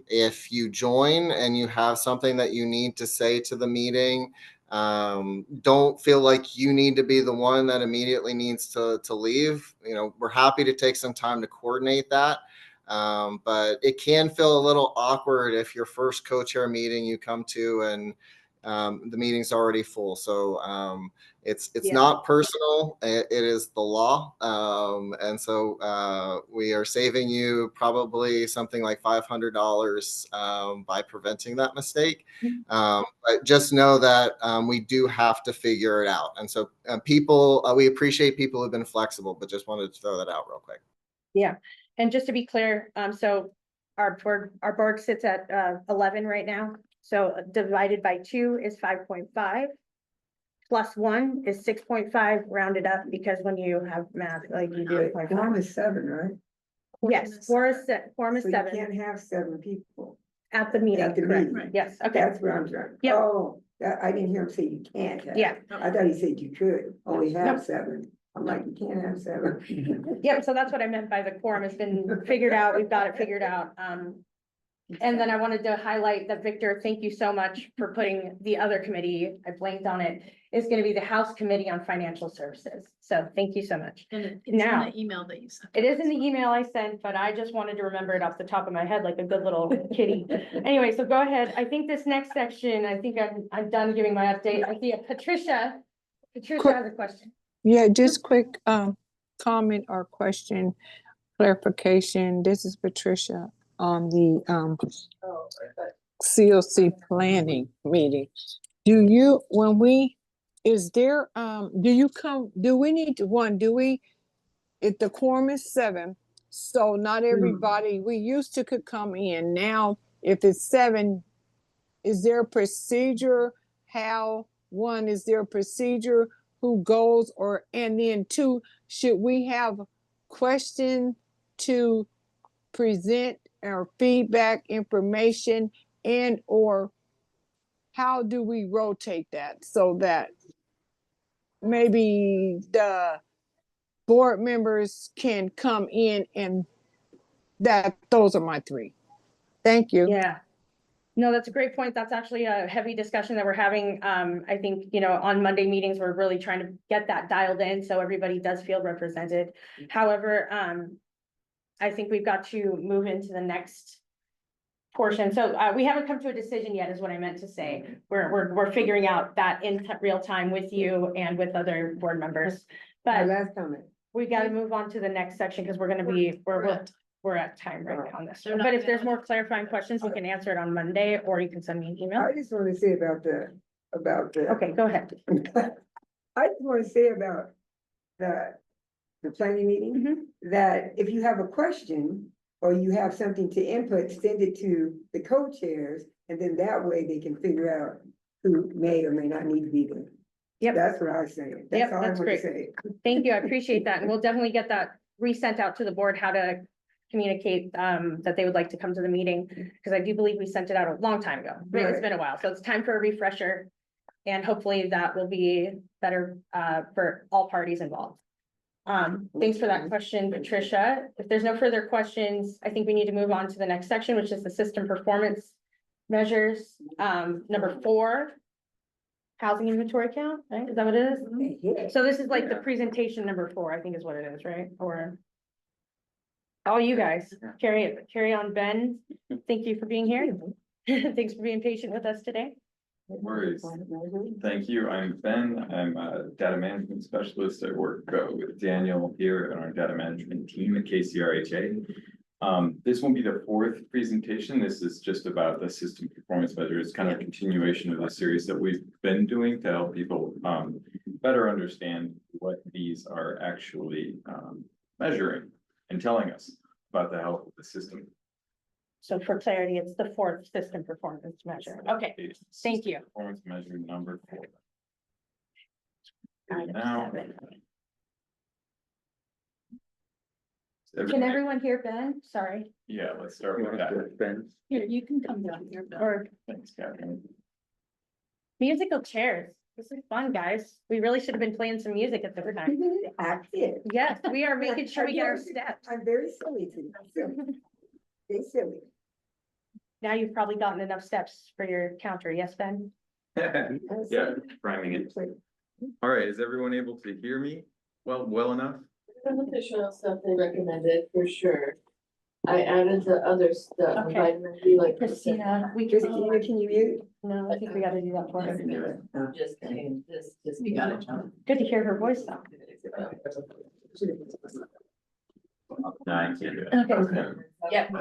if you join and you have something that you need to say to the meeting, don't feel like you need to be the one that immediately needs to leave. We're happy to take some time to coordinate that. But it can feel a little awkward if your first co-chair meeting you come to and the meeting's already full. So it's not personal. It is the law. And so we are saving you probably something like $500 by preventing that mistake. But just know that we do have to figure it out. And so we appreciate people who've been flexible, but just wanted to throw that out real quick. Yeah. And just to be clear, so our board sits at 11 right now. So divided by 2 is 5.5. Plus 1 is 6.5 rounded up, because when you have math, like you do it. Quorum is 7, right? Yes, quorum is So 7 you can't have 7 people. at the meeting. At the correct. meeting. Yes, okay. That's what I'm trying. Yep. Oh, I didn't hear him say you can't have. Yeah. I thought he said you could only have Nope. 7. I'm like, you can't have 7. Yep, so that's what I meant by the quorum has been figured out. We've got it figured out. And then I wanted to highlight that Victor, thank you so much for putting the other committee, I blanked on it, is gonna be the House Committee on Financial Services. So thank you so much. And it's Now- in the email that you sent. It is in the email I sent, but I just wanted to remember it off the top of my head like a good little kitty. Anyway, so go ahead. I think this next section, I think I'm done giving my update. I see Patricia. Patricia has a question. Yeah, just quick comment or question, clarification. This is Patricia on the CoC planning meeting. Do you, when we, is there, do you come, do we need to, if the quorum is 7, so not everybody, we used to could come in. Now, if it's 7, is there a procedure? Is there a procedure? Who goes, and then 2, should we have question to present our feedback information, and or how do we rotate that so that maybe the board members can come in, and those are my 3. Thank you. Yeah. No, that's a great point. That's actually a heavy discussion that we're having. I think, on Monday meetings, we're really trying to get that dialed in so everybody does feel represented. However, I think we've got to move into the next portion. So we haven't come to a decision yet, is what I meant to say. We're figuring out that in real time with you and with other board members. My But last comment. we got to move on to the next section because we're at time right now on this. They're not But if there's gonna- more clarifying questions, we can answer it on Monday, or you can send me an email. I just want to say about the. Okay, go ahead. I just want to say about the planning meeting, that if you have a question or you have something to input, send it to the co-chairs, and then that way they can figure out who may or may not need to be there. Yep. That's what I was saying. Yep, That's all I that's want to great. say. Thank you. I appreciate that. And we'll definitely get that resent out to the board, how to communicate that they would like to come to the meeting. Because I do believe we sent it out a long time ago. It's Right. been a while. So it's time for a refresher. And hopefully that will be better for all parties involved. Thanks for that question, Patricia. If there's no further questions, I think we need to move on to the next section, which is the system performance measures. Number 4, housing inventory count, right? Is that what it is? So this is like the presentation number 4, I think is what it is, right? Or all you guys, carry on, Ben. Thank you for being here. Thanks for being patient with us today. No worries. Thank you. I'm Ben. I'm a data management specialist. I work with Daniel here on our data management team at KCRHA. This won't be the 4th presentation. This is just about the system performance measure. It's kind of a continuation of the series that we've been doing to help people better understand what these are actually measuring and telling us about the health of the system. So for clarity, it's the 4th system performance measure. Okay, thank you. Performance measure number 4. Item Now, 7. Can everyone hear Ben? Sorry. yeah, let's start with that. Ben. Here, you can come down here, Ben. Or Thanks, Catherine. musical chairs. This is fun, guys. We really should have been playing some music at this time. Active. Yes, we are making sure we get our steps. I'm very silly today. Very silly. Now you've probably gotten enough steps for your counter. Yes, Ben? Yeah, rhyming it. All right, is everyone able to hear me? Well enough? Beneficial stuff they recommended for sure. I added the other stuff, Okay. vitamin D, like. Christina, Christina, can you mute? No, I think we gotta do that for her. Just kidding, just. You got it, John. Good to hear her voice though. No, I can't do it. Okay. Yep.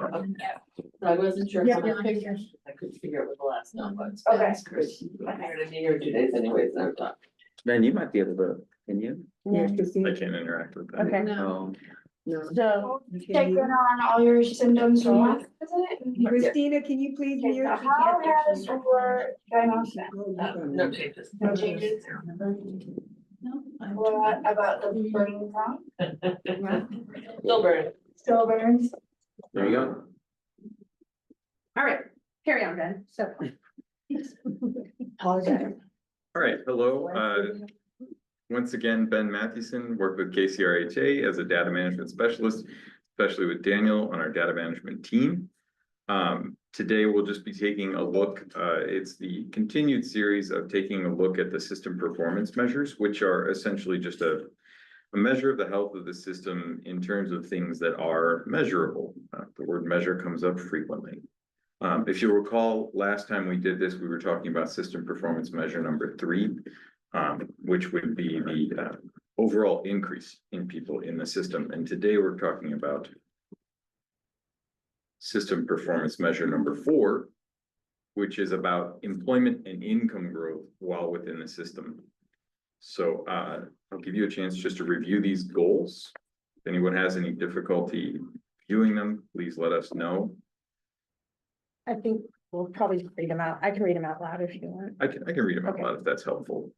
So I wasn't sure. Yeah, how your many- pictures. I couldn't figure out what the last number was. Okay. I'm here to be here 2 days anyways, and I'm done. Ben, you might be able to, can you? Yes, I Christina. can't interact with that. Okay. No. No. So, Check in on all your symptoms from last visit. Christina, can you please mute? How has your diagnosis been? No changes. No changes. No, I'm- What about the burning crown? Still burns. Still burns. There you go. all right, carry on, Ben. So. Apologize. All right, hello. Once again, Ben Mathewson, work with KCRHA as a data management specialist, especially with Daniel on our data management team. Today we'll just be taking a look, it's the continued series of taking a look at the system performance measures, which are essentially just a measure of the health of the system in terms of things that are measurable. The word measure comes up frequently. If you recall, last time we did this, we were talking about system performance measure number 3, which would be the overall increase in people in the system. And today we're talking about system performance measure number 4, which is about employment and income growth while within the system. So I'll give you a chance just to review these goals. If anyone has any difficulty viewing them, please let us know. I think we'll probably just read them out. I can read them out loud if you want. I can read them out loud if that's helpful.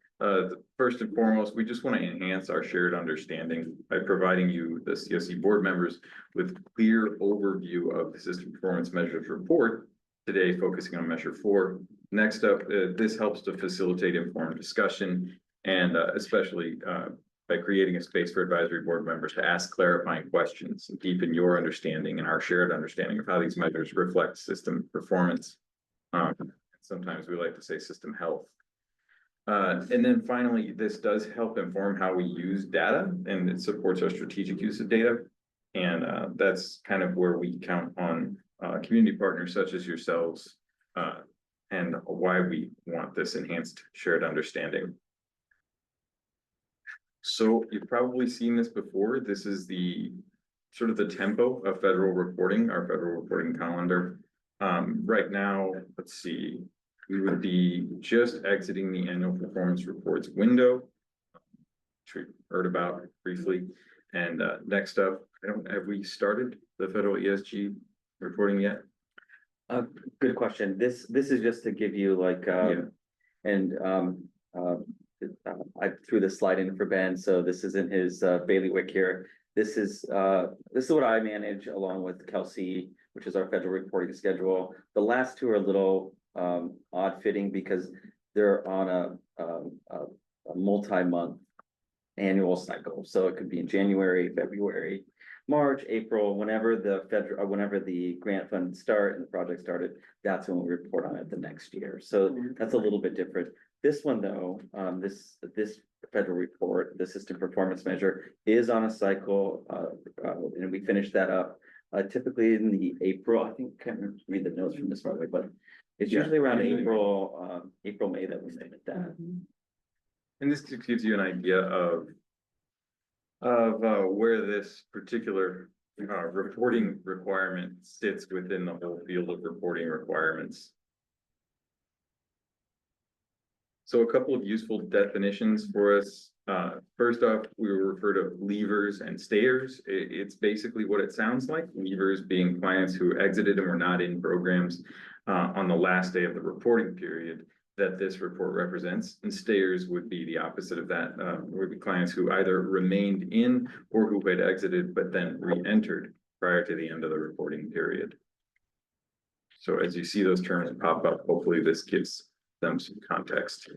First and foremost, we just want to enhance our shared understanding by providing you, the CoC board members, with clear overview of the system performance measures report, today focusing on measure 4. Next up, this helps to facilitate informed discussion and especially by creating a space for advisory board members to ask clarifying questions and deepen your understanding and our shared understanding of how these measures reflect system performance. Sometimes we like to say system health. And then finally, this does help inform how we use data, and it supports our strategic use of data. And that's kind of where we count on community partners such as yourselves and why we want this enhanced shared understanding. So you've probably seen this before. This is the sort of the tempo of federal reporting, our federal reporting calendar. Right now, let's see, we would be just exiting the annual performance reports window, which we heard about briefly. And next up, have we started the federal ESG reporting yet? Good question. This is just to give you like, I threw this slide in for Ben, so this isn't his bailiwick here. This is what I manage along with CoC, which is our federal reporting schedule. The last two are a little odd fitting because they're on a multi-month annual cycle. So it could be in January, February, March, April, whenever the grant funds start and the project started, that's when we report on it the next year. So that's a little bit different. This one though, this federal report, the system performance measure is on a cycle, and we finish that up typically in the April. I think I can't read the notes from this probably, but it's usually around April, May that we submit that. And this just gives you an idea of where this particular reporting requirement sits within the whole field of reporting requirements. So a couple of useful definitions for us. First off, we will refer to leavers and stayers. It's basically what it sounds like. Leavers being clients who exited and were not in programs on the last day of the reporting period that this report represents. And stayers would be the opposite of that, would be clients who either remained in or who had exited but then re-entered prior to the end of the reporting period. So as you see those terms pop up, hopefully this gives them some context.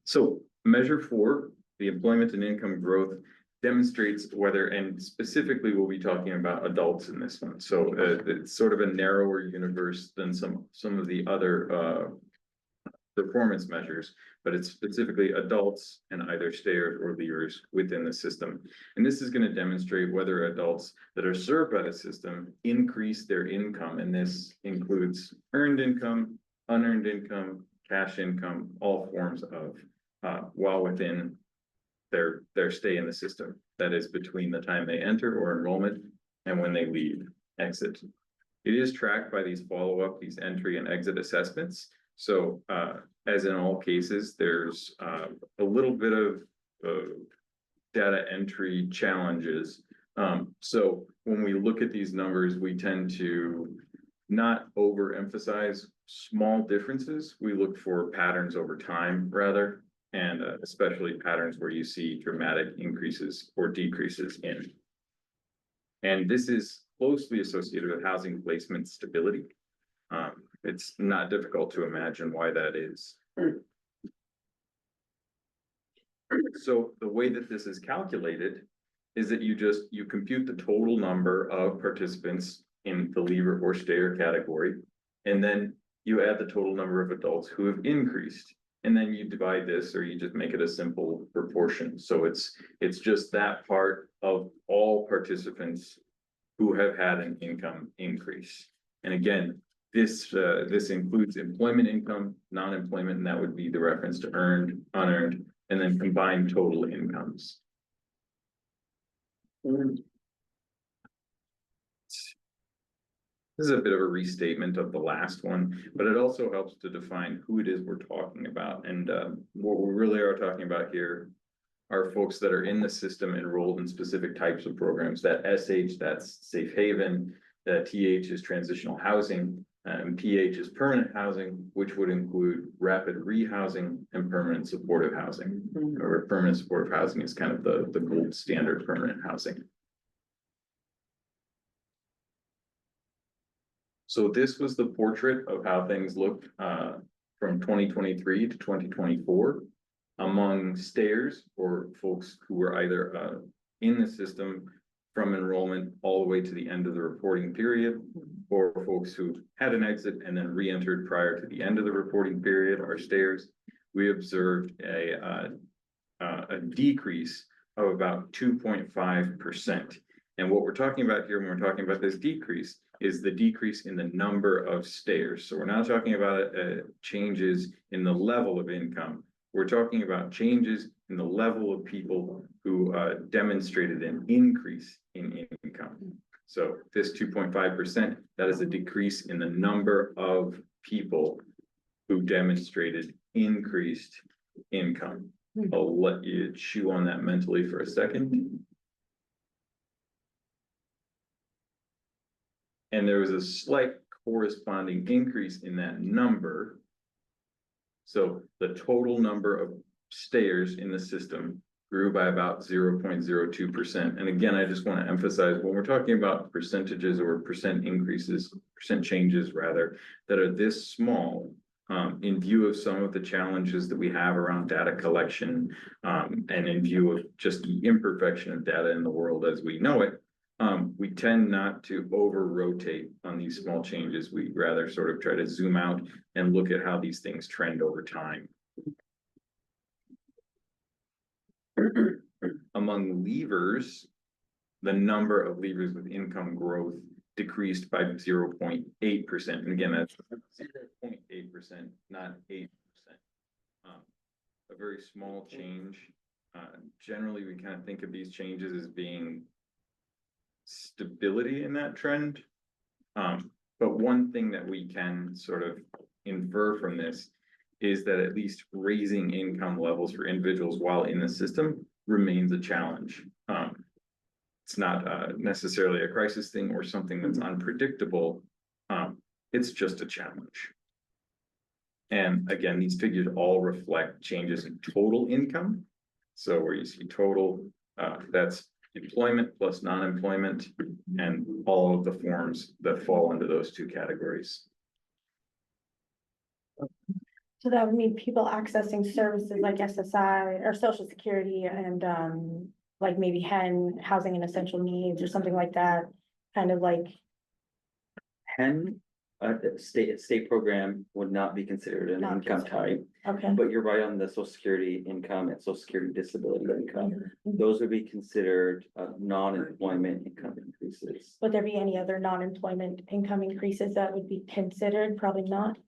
So measure 4, the employment and income growth, demonstrates whether, and specifically we'll be talking about adults in this one. So it's sort of a narrower universe than some of the other performance measures, but it's specifically adults and either stayers or leavers within the system. And this is going to demonstrate whether adults that are served by the system increase their income. And this includes earned income, unearned income, cash income, all forms of while within their stay in the system. That is between the time they enter or enrollment and when they leave, exit. It is tracked by these follow-up, these entry and exit assessments. So as in all cases, there's a little bit of data entry challenges. So when we look at these numbers, we tend to not overemphasize small differences. We look for patterns over time rather, and especially patterns where you see dramatic increases or decreases in. And this is closely associated with housing placement stability. It's not difficult to imagine why that is. So the way that this is calculated is that you compute the total number of participants in the leaver or stayer category. And then you add the total number of adults who have increased. And then you divide this, or you just make it a simple proportion. So it's just that part of all participants who have had an income increase. And again, this includes employment income, non-employment, and that would be the reference to earned, unearned, and then combined total incomes. This is a bit of a restatement of the last one, but it also helps to define who it is we're talking about. And what we really are talking about here are folks that are in the system enrolled in specific types of programs. That SH, that's safe haven, the TH is transitional housing, and PH is permanent housing, which would include rapid rehousing and permanent supportive housing. Or permanent supportive housing is kind of the gold standard permanent housing. So this was the portrait of how things looked from 2023 to 2024 among stayers, or folks who were either in the system from enrollment all the way to the end of the reporting period, or folks who had an exit and then re-entered prior to the end of the reporting period, our stayers. We observed a decrease of about 2.5%. And what we're talking about here when we're talking about this decrease is the decrease in the number of stayers. So we're not talking about changes in the level of income. We're talking about changes in the level of people who demonstrated an increase in income. So this 2.5%, that is a decrease in the number of people who demonstrated increased income. I'll let you chew on that mentally for a second. And there was a slight corresponding increase in that number. So the total number of stayers in the system grew by about 0.02%. And again, I just want to emphasize when we're talking about percentages or percent increases, percent changes rather, that are this small, in view of some of the challenges that we have around data collection, and in view of just the imperfection of data in the world as we know it, we tend not to over rotate on these small changes. We rather sort of try to zoom out and look at how these things trend over time. Among leavers, the number of leavers with income growth decreased by 0.8%. And again, that's 0.8%, not 8%. A very small change. Generally, we kind of think of these changes as being stability in that trend. But one thing that we can sort of infer from this is that at least raising income levels for individuals while in the system remains a challenge. It's not necessarily a crisis thing or something that's unpredictable. It's just a challenge. And again, these figures all reflect changes in total income. So where you see total, that's employment plus non-employment and all of the forms that fall under those two categories. So that would mean people accessing services like SSI or Social Security and like maybe HEN, housing and essential needs or something like that, kind of like. HEN, state program would not be considered an income type. Okay. But you're right on the Social Security income and Social Security disability income. Those would be considered non-employment income increases. Would there be any other non-employment income increases that would be considered? Probably not.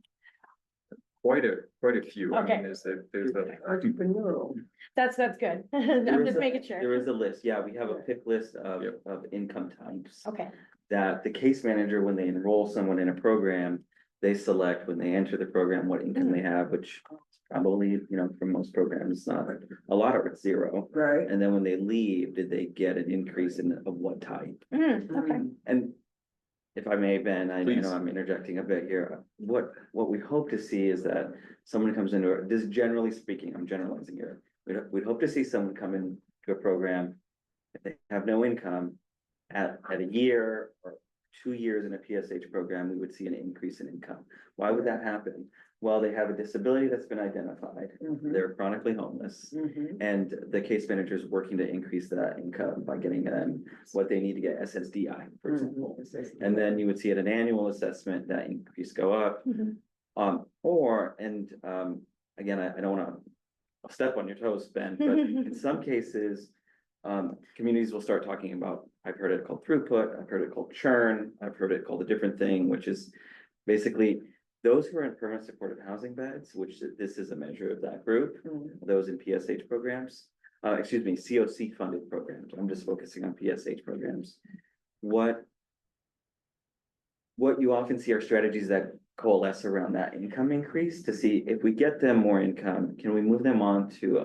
Quite a few. Okay. I mean, there's a entrepreneurial. That's good. I'm just making sure. There is a list. Yeah, we have a pick list of income types. Okay. That the case manager, when they enroll someone in a program, they select when they enter the program what income they have, which probably, you know, from most programs, a lot of it's zero. Right. And then when they leave, did they get an increase of what type? Okay. And if I may, Ben, I Please. know I'm interjecting a bit here. What we hope to see is that someone comes into this, generally speaking, I'm generalizing here. We'd hope to see someone come into a program if they have no income at a year or 2 years in a PSH program, we would see an increase in income. Why would that happen? Well, they have a disability that's been identified, they're chronically homeless, and the case manager is working to increase that income by getting them what they need to get SSDI, for example. And then you would see at an annual assessment that increase go up. Again, I don't wanna step on your toes, Ben, but in some cases, communities will start talking about, I've heard it called throughput, I've heard it called churn, I've heard it called a different thing, which is basically those who are in permanent supportive housing beds, which this is a measure of that group, those in PSH programs, CoC funded programs. I'm just focusing on PSH programs. What you often see are strategies that coalesce around that income increase to see if we get them more income, can we move them on to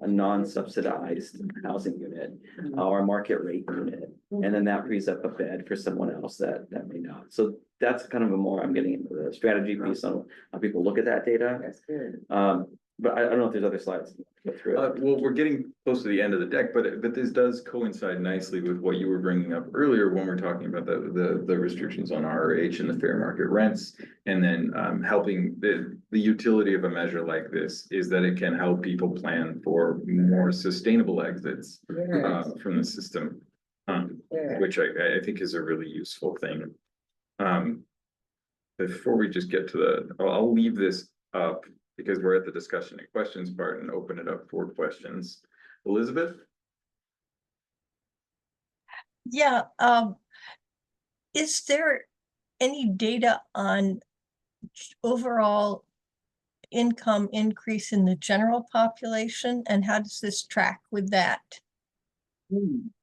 a non-subsidized housing unit or a market rate unit? And then that frees up a bed for someone else that may not. So that's kind of a more, I'm getting into the strategy piece on how people look at that data. That's good. But I don't know if there's other slides to go through. Well, we're getting close to the end of the deck, but this does coincide nicely with what you were bringing up earlier when we're talking about the restrictions on RRH and the fair market rents, and then helping the utility of a measure like this is that it can help people plan for more sustainable exits from the system, which I think is a really useful thing. Before we just get to I'll leave this up, because we're at the discussion and questions part, and open it up for questions. Elizabeth? Yeah, is there any data on overall income increase in the general population, and how does this track with that?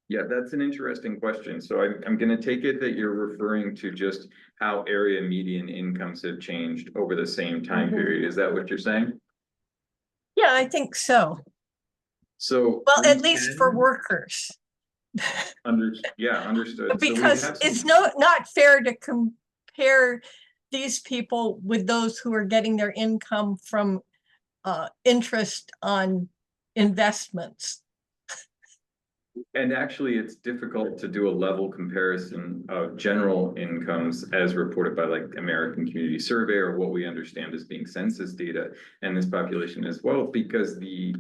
Yeah, that's an interesting question. So I'm going to take it that you're referring to just how area median incomes have changed over the same time period. Is that what you're saying? Yeah, I think so. So, well, at least for workers. Understood. Because so it's not fair to compare these people with those who are getting their income from interest on investments. And actually, it's difficult to do a level comparison of general incomes as reported by like American Community Survey or what we understand as being census data and this population as well, because the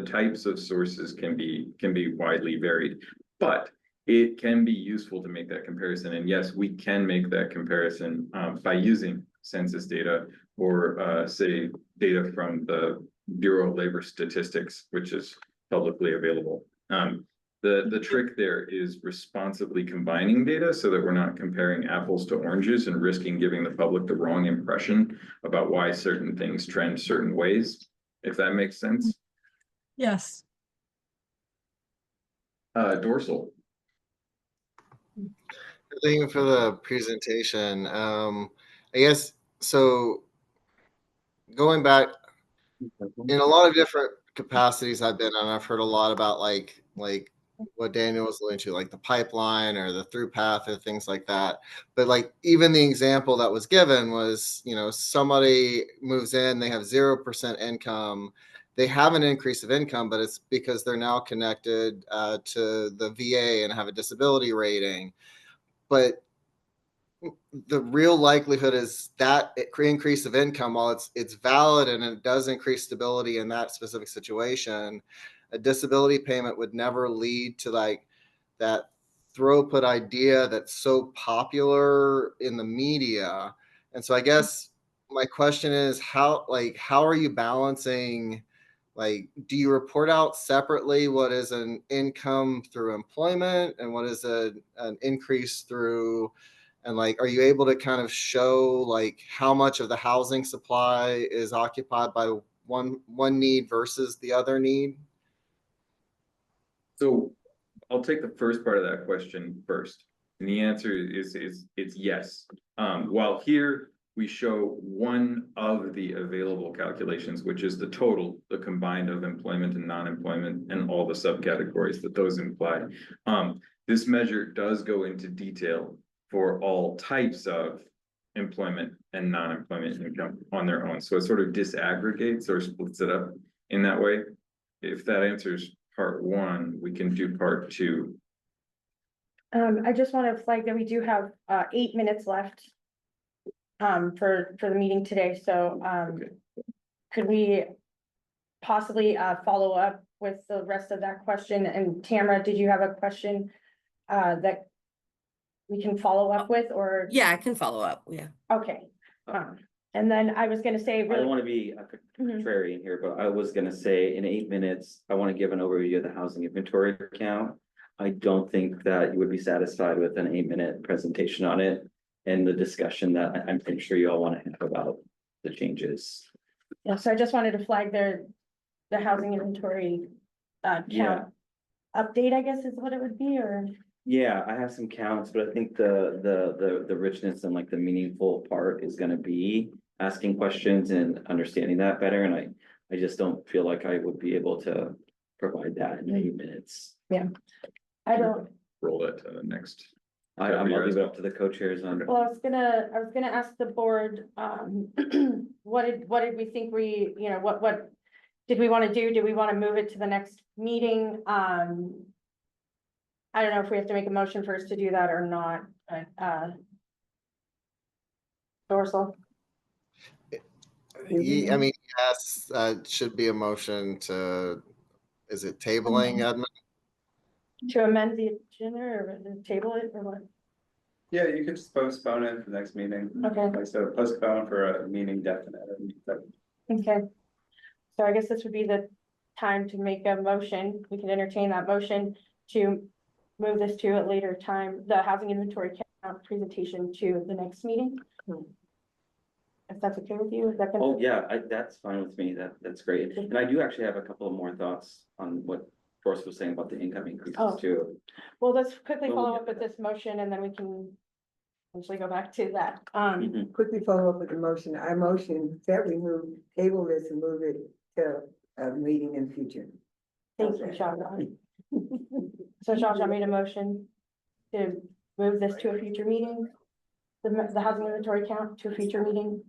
types of sources can be widely varied. But it can be useful to make that comparison. And yes, we can make that comparison by using census data or say data from the Bureau of Labor Statistics, which is publicly available. The trick there is responsibly combining data so that we're not comparing apples to oranges and risking giving the public the wrong impression about why certain things trend certain ways, if that makes sense. Yes. Dorsal. Thank you for the presentation. I guess, so going back, in a lot of different capacities I've been on, I've heard a lot about like what Daniel was alluding to, like the pipeline or the through path or things like that. But like even the example that was given was, somebody moves in, they have 0% income. They have an increase of income, but it's because they're now connected to the VA and have a disability rating. But the real likelihood is that increase of income, while it's valid and it does increase stability in that specific situation, a disability payment would never lead to like that throughput idea that's so popular in the media. And so I guess my question is how are you balancing, like, do you report out separately what is an income through employment and what is an increase through, and like, are you able to kind of show like how much of the housing supply is occupied by one need versus the other need? So I'll take the first part of that question first. And the answer is it's yes. While here we show one of the available calculations, which is the total, the combined of employment and non-employment and all the subcategories that those imply. This measure does go into detail for all types of employment and non-employment income on their own. So it sort of disaggregates or splits it up in that way. If that answers part one, we can do part two. I just want to flag that we do have 8 minutes left for the meeting today, so could we possibly follow up with the rest of that question? And Tamara, did you have a question that we can follow up with, or? Yeah, I can follow up. Yeah. Okay. And then I was gonna say, I don't really, want to be contrarian here, but I was gonna say in 8 minutes, I want to give an overview of the housing inventory count. I don't think that you would be satisfied with an 8-minute presentation on it and the discussion that I'm pretty sure you all want to have about the changes. yeah, so I just wanted to flag the housing inventory count update, I guess is what it would be, or? Yeah, I have some counts, but I think the richness and like the meaningful part is gonna be asking questions and understanding that better, and I just don't feel like I would be able to provide that in 8 minutes. Yeah, I don't, Roll that to the next. I'll leave it up to the co-chairs on. well, I was gonna ask the board, what did we think what did we want to do? Did we want to move it to the next meeting? I don't know if we have to make a motion first to do that or not, Dorsal. I mean, yes, should be a motion to, is it tabling, Edmund? To amend the agenda or table it or what? Yeah, you could just postpone it for the next meeting. Okay. Like, so postpone for a meeting definite. Okay. So I guess this would be the time to make a motion. We can entertain that motion to move this to a later time, the housing inventory count presentation to the next meeting. If that's okay with you, is that gonna? Oh, yeah, that's fine with me. That's great. And I do actually have a couple of more thoughts on what Doris was saying about the income increases too. Well, let's quickly Well, follow yeah. up with this motion and then we can eventually go back to that. Quickly follow up with the motion. I motion that we table this and move it to a meeting in the future. Thank you, Zsa Zsa. So Zsa Zsa made a motion to move this to a future meeting, the housing inventory count to a future meeting.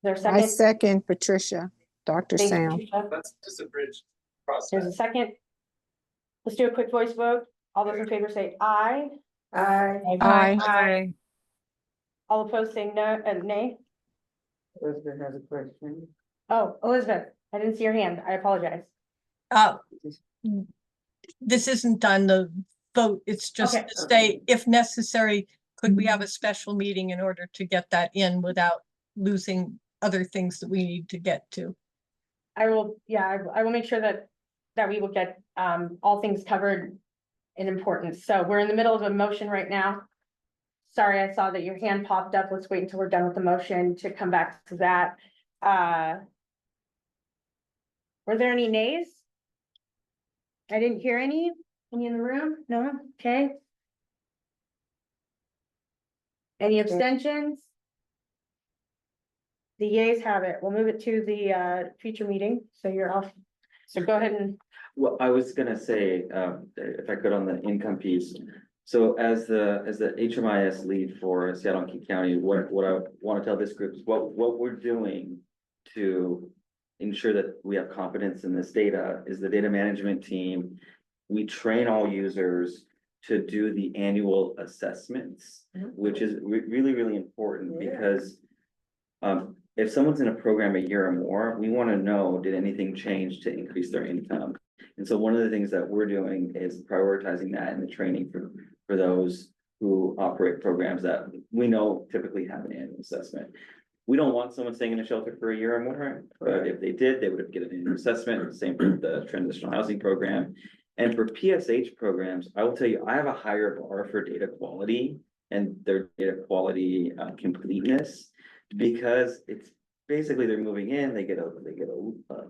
There's a I second. second Patricia, Dr. Thank you, Sam. Patricia. That's just a bridge process. There's a second. Let's do a quick voice vote. All those in favor say aye. Aye. Aye. All opposed say no, nay. Elizabeth has a question. Oh, Elizabeth, I didn't see your hand. I apologize. This isn't on the vote. It's just Okay. to say, if necessary, could we have a special meeting in order to get that in without losing other things that we need to get to? I will make sure that we will get all things covered in importance. So we're in the middle of a motion right now. Sorry, I saw that your hand popped up. Let's wait until we're done with the motion to come back to that. Were there any nays? I didn't hear any. Any in the room? No? Okay. Any abstentions? The yeas have it. We'll move it to the future meeting. So you're off. So go ahead and. Well, I was gonna say, if I could on the income piece. So as the HMIS lead for Seattle and Key County, what I want to tell this group is what we're doing to ensure that we have confidence in this data is the data management team. We train all users to do the annual assessments, which is really, really important because if someone's in a program a year or more, we want to know, did anything change to increase their income? And so one of the things that we're doing is prioritizing that in the training for those who operate programs that we know typically have an annual assessment. We don't want someone staying in a shelter for a year or more, but if they did, they would have get an annual assessment, same for the transitional housing program. And for PSH programs, I will tell you, I have a higher bar for data quality and their data quality completeness, because it's basically they're moving in, they get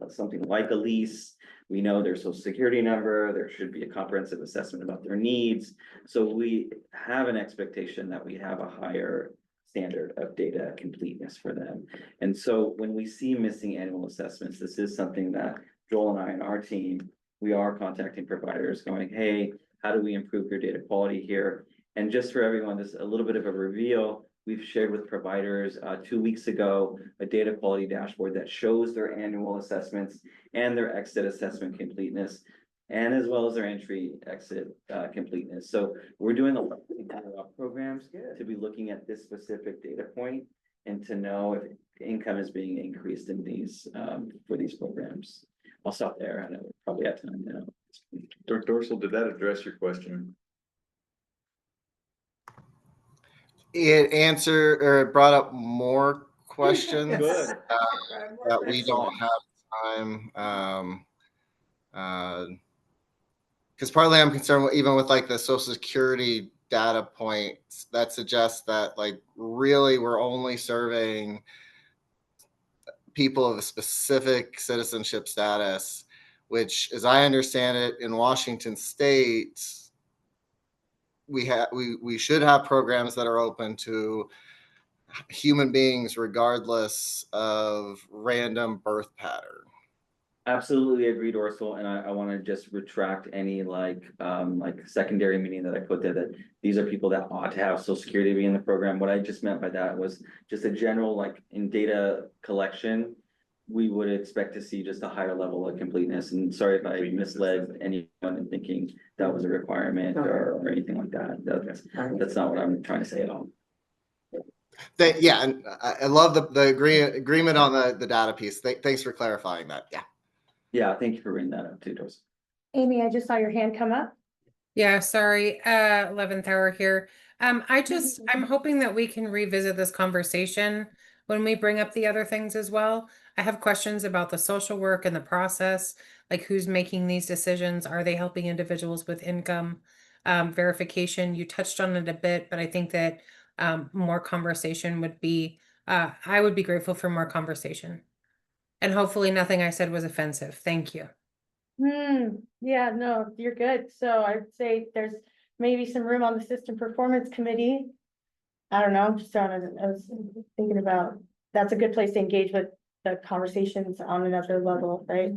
something like a lease. We know their social security number, there should be a comprehensive assessment about their needs. So we have an expectation that we have a higher standard of data completeness for them. And so when we see missing annual assessments, this is something that Joel and I and our team, we are contacting providers going, hey, how do we improve your data quality here? And just for everyone, just a little bit of a reveal, we've shared with providers 2 weeks ago, a data quality dashboard that shows their annual assessments and their exit assessment completeness. and as well as their entry exit completeness. So we're doing a lot of programs to be looking at this specific data point and to know if income is being increased in these for these programs. I'll stop there. I know we probably have time now. Dr. Dorsal, did that address your question? It answered or it brought up more questions Good. that we don't have time. Because partly I'm concerned even with like the Social Security data points that suggests that like really we're only serving people of a specific citizenship status, which, as I understand it, in Washington State, we should have programs that are open to human beings regardless of random birth pattern. Absolutely agree, Dorsal, and I want to just retract any like secondary meaning that I put there, that these are people that ought to have Social Security be in the program. What I just meant by that was just a general, like in data collection, we would expect to see just a higher level of completeness. And sorry if I misled anyone in thinking that was a requirement or anything like that. That's not what I'm trying to say at all. Yeah, and I love the agreement on the data piece. Thanks for clarifying that. Yeah. Yeah, thank you for bringing that up too, Dorsal. Amy, I just saw your hand come up. Yeah, sorry, 11th hour here. I'm hoping that we can revisit this conversation when we bring up the other things as well. I have questions about the social work and the process, like who's making these decisions? Are they helping individuals with income verification? You touched on it a bit, but I think that more conversation would be, I would be grateful for more conversation. And hopefully nothing I said was offensive. Thank you. Yeah, no, you're good. So I'd say there's maybe some room on the system performance committee. I don't know, just I was thinking about, that's a good place to engage with the conversations on another level, right?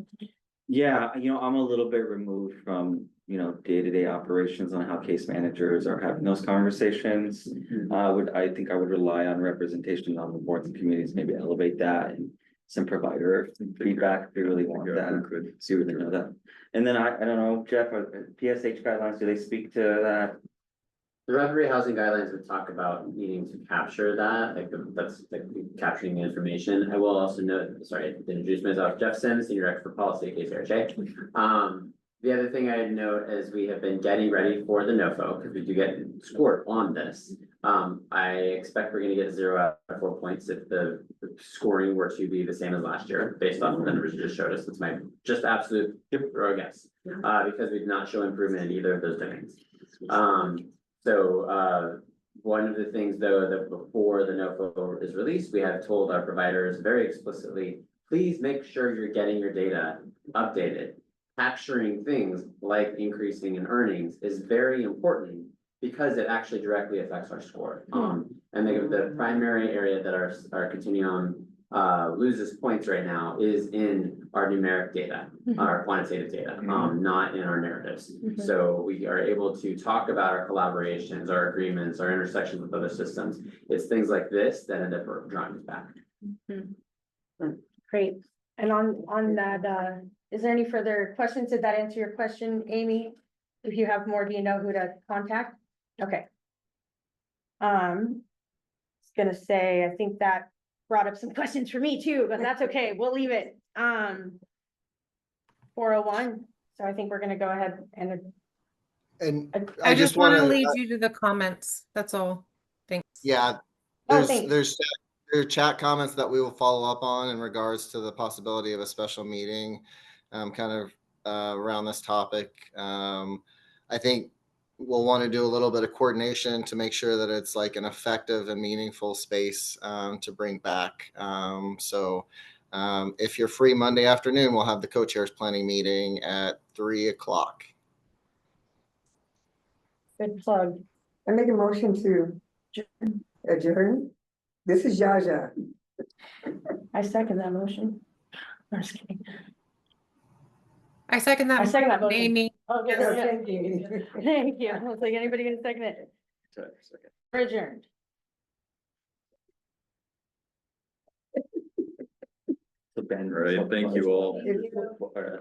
Yeah, I'm a little bit removed from, day-to-day operations on how case managers are having those conversations. I think I would rely on representation on the boards and committees, maybe elevate that and some provider feedback if we really want that. See what they know that. And then I don't know, Jeff, PSH guidelines, do they speak to that? The rehousing guidelines would talk about needing to capture that, that's like capturing the information. I will also note, sorry, to introduce myself, Jeff Sims, Senior Expert Policy at KCRJ. The other thing I'd note is we have been getting ready for the NOFO, because we do get scored on this. I expect we're gonna get 0 out of 4 points if the scoring were to be the same as last year, based off of the numbers you just showed us. That's my just absolute throw guess, because we did not show improvement in either of those domains. One of the things though, that before the NOFO is released, we have told our providers very explicitly, please make sure you're getting your data updated. Capturing things like increasing in earnings is very important because it actually directly affects our score. And the primary area that our continuum loses points right now is in our numeric data, our quantitative data, not in our narratives. So we are able to talk about our collaborations, our agreements, our intersections with other systems. It's things like this that end up drawing us back. Great. And on that, is there any further questions? Did that answer your question, Amy? If you have more, do you know who to contact? Okay. I was gonna say, I think that brought up some questions for me too, but that's okay. We'll leave it. 401. So I think we're gonna go ahead and I just want to lead you to the comments. That's all. Thanks. Yeah, thanks. There are chat comments that we will follow up on in regards to the possibility of a special meeting, around this topic. I think we'll want to do a little bit of coordination to make sure that it's like an effective and meaningful space to bring back. If you're free Monday afternoon, we'll have the co-chairs planning meeting at 3:00. Good plug. I make a motion to adjourn. This is Zsa Zsa. I second that motion. I'm just kidding. I second that. I second that motion. Amy. Oh, good. Thank you. Thank you. I was like, anybody gonna second it? We're adjourned. So Ben. All right, thank you all. All right.